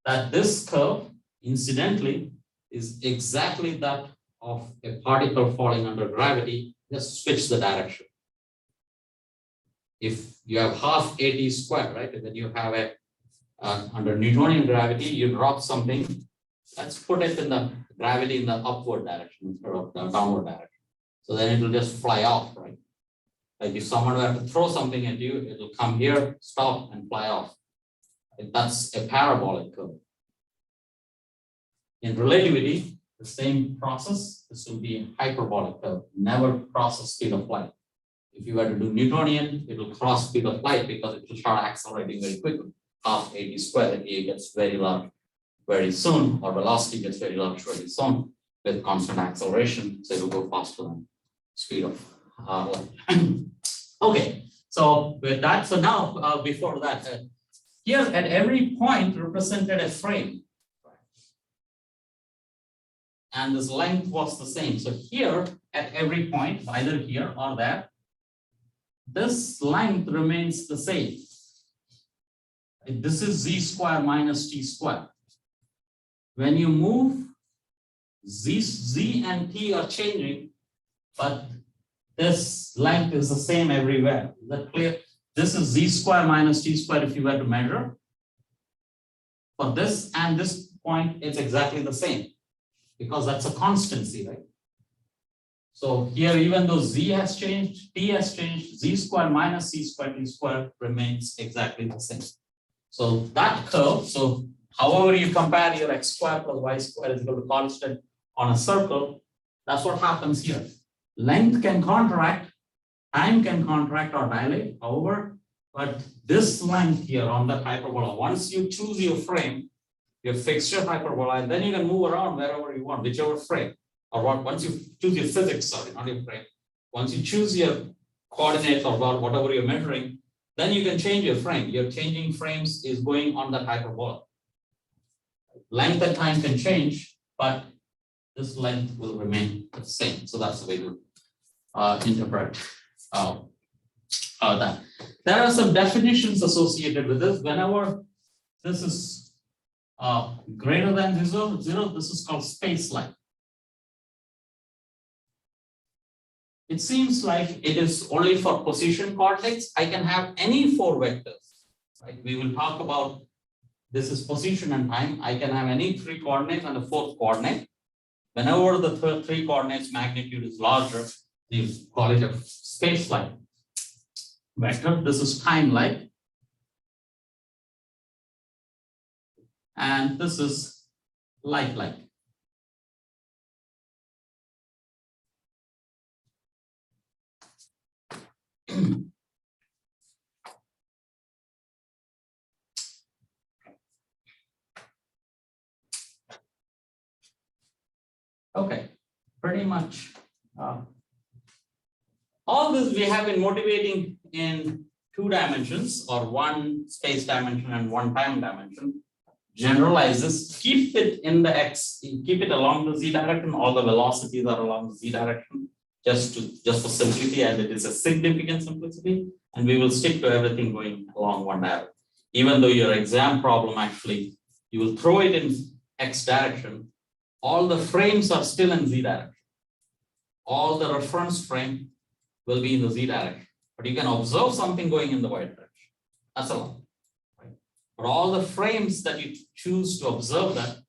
Speaker 1: that this curve, incidentally, is exactly that of a particle falling under gravity. Just switch the direction. If you have half AT squared, right, and then you have a under Newtonian gravity, you drop something. Let's put it in the gravity in the upward direction instead of the downward direction. So then it will just fly off, right? Like if someone were to throw something at you, it will come here, stop, and fly off. That's a parabolic curve. In relativity, the same process. This will be a hyperbolic curve. Never cross the speed of light. If you were to do Newtonian, it will cross speed of light because it will start accelerating very quickly. Half AT squared, A gets very large very soon, or velocity gets very large very soon with constant acceleration. So it will go faster than speed of light. Okay, so with that, so now before that, here at every point represented a frame. And this length was the same. So here at every point, either here or there, this length remains the same. This is z square minus t square. When you move, z and t are changing, but this length is the same everywhere. Is that clear? This is z square minus t square if you were to measure. For this and this point, it's exactly the same because that's a constancy, right? So here, even though z has changed, t has changed, z square minus c square t square remains exactly the same. So that curve, so however you compare your x square plus y square is equal to constant on a circle, that's what happens here. Length can contract, time can contract or dilate, however, but this length here on that hyperbola, once you choose your frame, your fixture hyperbola, and then you can move around wherever you want, whichever frame, or what, once you choose your physics, sorry, not your frame, once you choose your coordinates or whatever you're measuring, then you can change your frame. Your changing frames is going on that hyperbola. Length and time can change, but this length will remain the same. So that's the way to interpret that. There are some definitions associated with this. Whenever this is greater than 0, this is called space-like. It seems like it is only for position coordinates. I can have any 4 vectors. Right? We will talk about this is position and time. I can have any 3 coordinates and a 4th coordinate. Whenever the 3 coordinates magnitude is larger, you call it a space-like vector. This is time-like. And this is light-like. Okay, pretty much all this we have been motivating in 2 dimensions, or 1 space dimension and 1 time dimension. Generalize this, keep it in the x, keep it along the z direction. All the velocities are along the z direction, just for simplicity, and it is a significant simplicity. And we will stick to everything going along 1 direction. Even though your exam problem actually, you will throw it in x direction, all the frames are still in z direction. All the reference frame will be in the z direction, but you can observe something going in the y direction. That's all. Right? But all the frames that you choose to observe that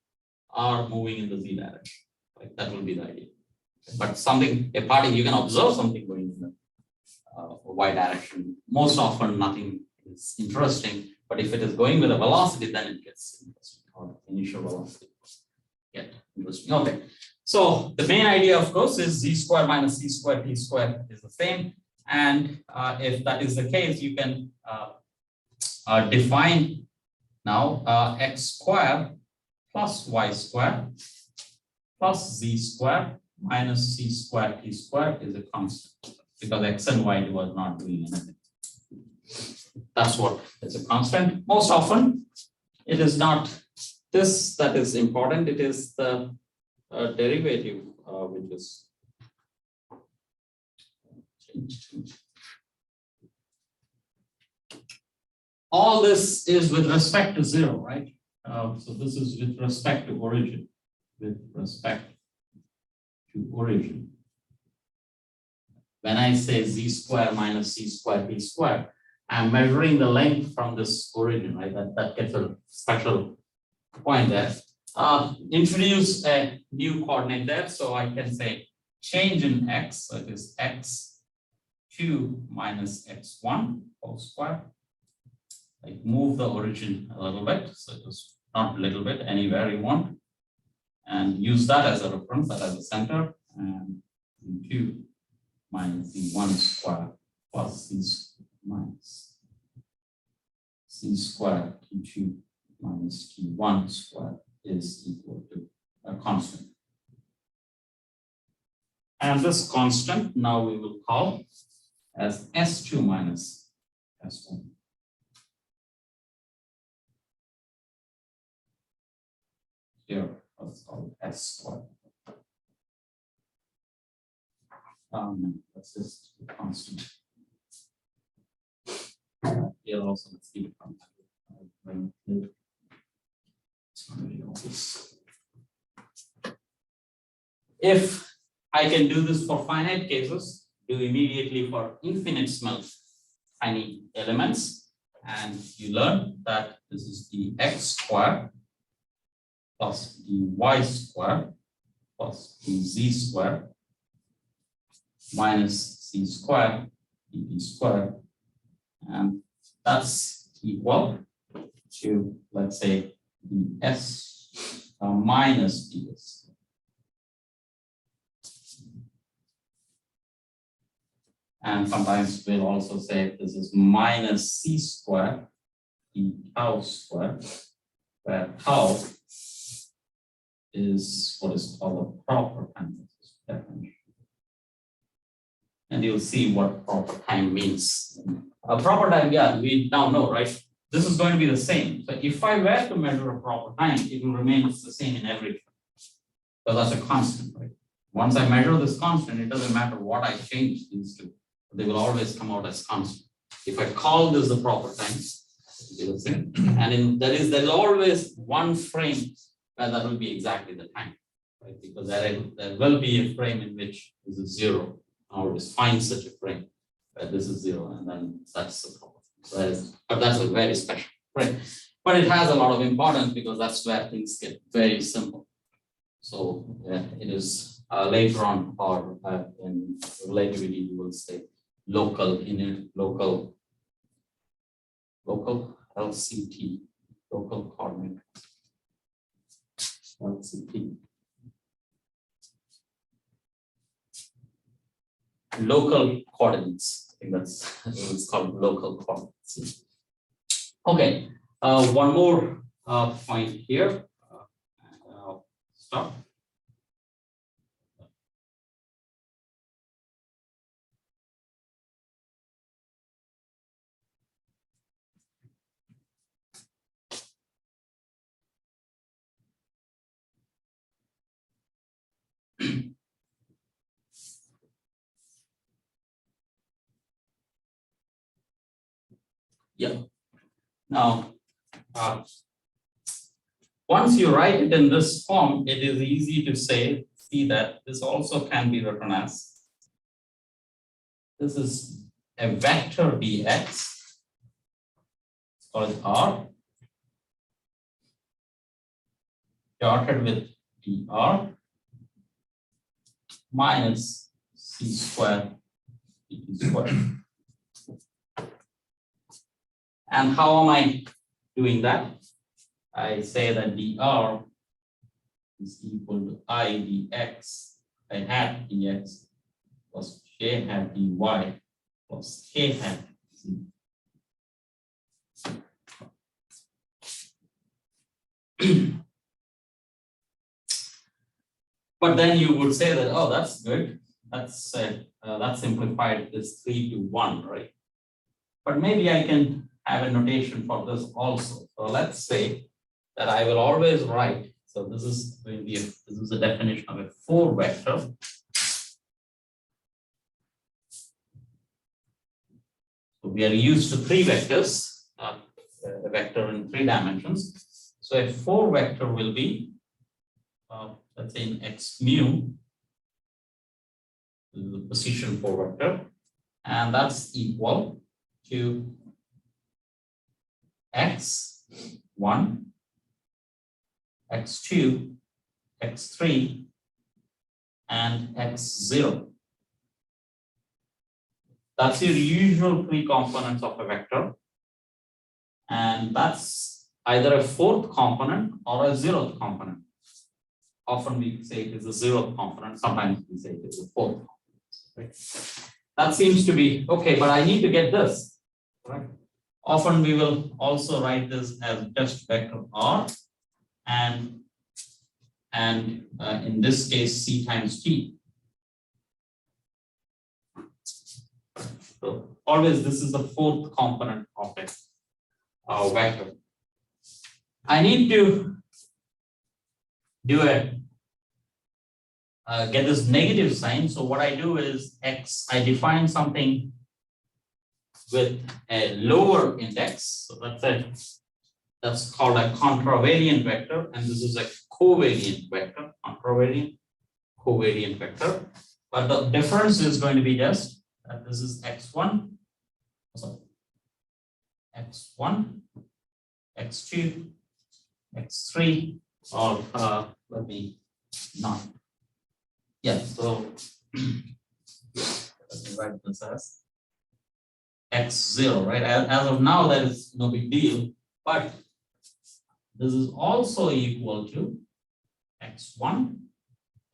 Speaker 1: are moving in the z direction. Right? That will be the idea. But something, a party, you can observe something going in the y direction. Most often, nothing is interesting. But if it is going with a velocity, then it gets interesting, or initial velocity get interesting. Okay. So the main idea, of course, is z square minus c square t square is the same. And if that is the case, you can define now x square plus y square plus z square minus c square t square is a constant, because x and y was not doing anything. That's what is a constant. Most often, it is not this that is important. It is the derivative, which is all this is with respect to 0, right? So this is with respect to origin. With respect to origin. When I say z square minus c square t square, I'm measuring the length from this origin, right? That gets a special point there. Introduce a new coordinate there, so I can say change in x, so it is x2 minus x1 whole square. Like move the origin a little bit, so it is not a little bit, anywhere you want, and use that as a reference, that as a center, and 2 minus c1 square plus c minus c square t2 minus t1 square is equal to a constant. And this constant now we will call as S2 minus S1. Here, let's call it S squared. That's just a constant. Here also, let's keep it constant. If I can do this for finite cases, do immediately for infinitesimal tiny elements, and you learn that this is the x square plus the y square plus the z square minus c square dt square, and that's equal to, let's say, the s minus ds. And sometimes we'll also say this is minus c square d tau square, where tau is what is called a proper time definition. And you'll see what proper time means. A proper time, yeah, we now know, right? This is going to be the same. So if I were to measure a proper time, it will remain the same in every term. So that's a constant, right? Once I measure this constant, it doesn't matter what I change these to. They will always come out as constant. If I call this the proper time, it will be the same. And there's always one frame where that will be exactly the time, right? Because there will be a frame in which this is 0. I always find such a frame where this is 0, and then that's the proper. So but that's a very special frame. But it has a lot of importance because that's where things get very simple. So it is later on, or in relativity, you will say local LCT, local coordinate LCT. Local coordinates. I think that's it's called local coordinates. Okay, one more point here. Stop. Yeah. Now, once you write it in this form, it is easy to see that this also can be written as, this is a vector dx, it's called R, dotted with dr minus c square dt square. And how am I doing that, I say that dr is equal to I dx, I hat dx plus j hat dy plus k hat z. But then you would say that, oh, that's good. That simplified this 3 to 1, right? But maybe I can have a notation for this also. So let's say that I will always write. So this is going to be this is the definition of a 4 vector. So we are used to 3 vectors, a vector in 3 dimensions. So a 4 vector will be, let's say in x mu, this is the position 4 vector, and that's equal to x1, x2, x3, and x0. That's your usual 3 components of a vector. And that's either a 4th component or a 0th component. Often we say it is a 0th component, sometimes we say it is a 4th component. Right? That seems to be okay, but I need to get this. Right? Often we will also write this as just vector r, and in this case c times t. So always this is the 4th component of it, vector. I need to do a get this negative sign. So what I do is I define something with a lower index. So that's called a contravariant vector, and this is a covariant vector, contravariant, covariant vector. But the difference is going to be just that this is x1, sorry, x1, x2, x3, or let me not. Yeah, so let me write this as x0, right? As of now, that is no big deal, but this is also equal to x1,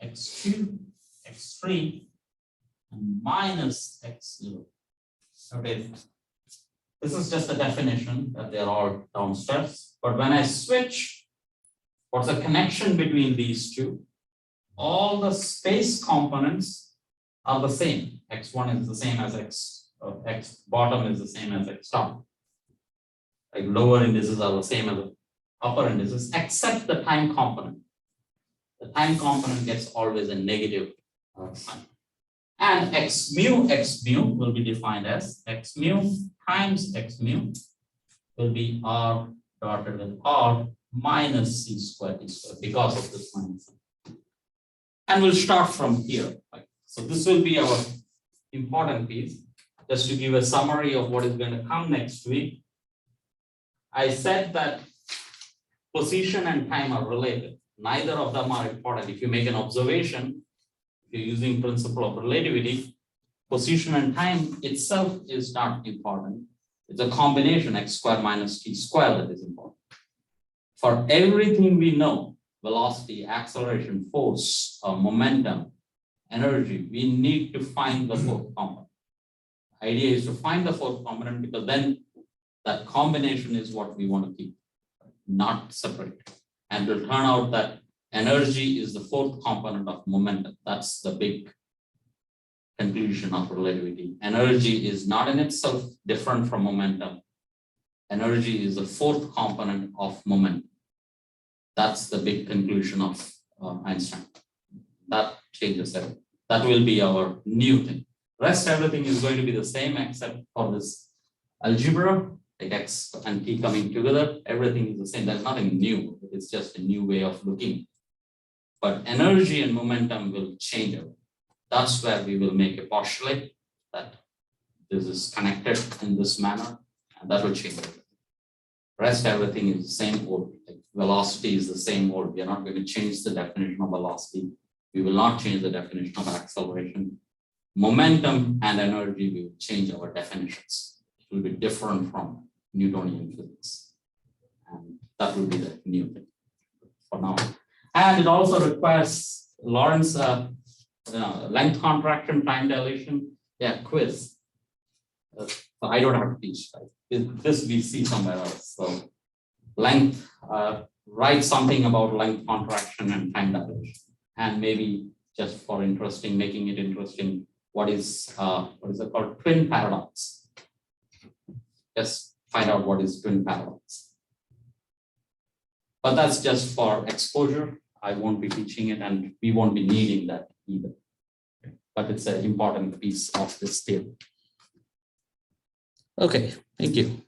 Speaker 1: x2, x3, and minus x0. Okay, this is just a definition that they're all downstairs. But when I switch, what's the connection between these two? All the space components are the same. X1 is the same as x bottom is the same as x top. Like lower indices are the same as the upper indices, except the time component. The time component gets always a negative sign. And x mu will be defined as x mu times x mu will be r dotted with r minus c squared t squared because of this minus. And we'll start from here. So this will be our important piece. Just to give a summary of what is going to come next week. I said that position and time are related. Neither of them are important. If you make an observation, if you're using principle of relativity, position and time itself is not important. It's a combination x squared minus t squared that is important. For everything we know, velocity, acceleration, force, momentum, energy, we need to find the 4th component. The idea is to find the 4th component because then that combination is what we want to keep, not separate. And it will turn out that energy is the 4th component of momentum. That's the big conclusion of relativity. Energy is not in itself different from momentum. Energy is the 4th component of momentum. That's the big conclusion of Einstein. That changes everything. That will be our new thing. Rest everything is going to be the same except for this algebra, like x and t coming together. Everything is the same. There's nothing new. It's just a new way of looking. But energy and momentum will change it. That's where we will make a postulate that this is connected in this manner, and that will change it. Rest everything is the same old. Like velocity is the same old. We are not going to change the definition of velocity. We will not change the definition of acceleration. Momentum and energy, we will change our definitions. It will be different from Newtonian physics. And that will be the new thing for now. And it also requires Lorentz length contraction, time dilation, yeah, quiz. So I don't have to teach, right? This we see somewhere else. So length, write something about length contraction and time dilation. And maybe just for interesting, making it interesting, what is it called? Twin paradox. Just find out what is twin paradox. But that's just for exposure. I won't be teaching it and we won't be needing that either. But it's an important piece of this field. Okay, thank you.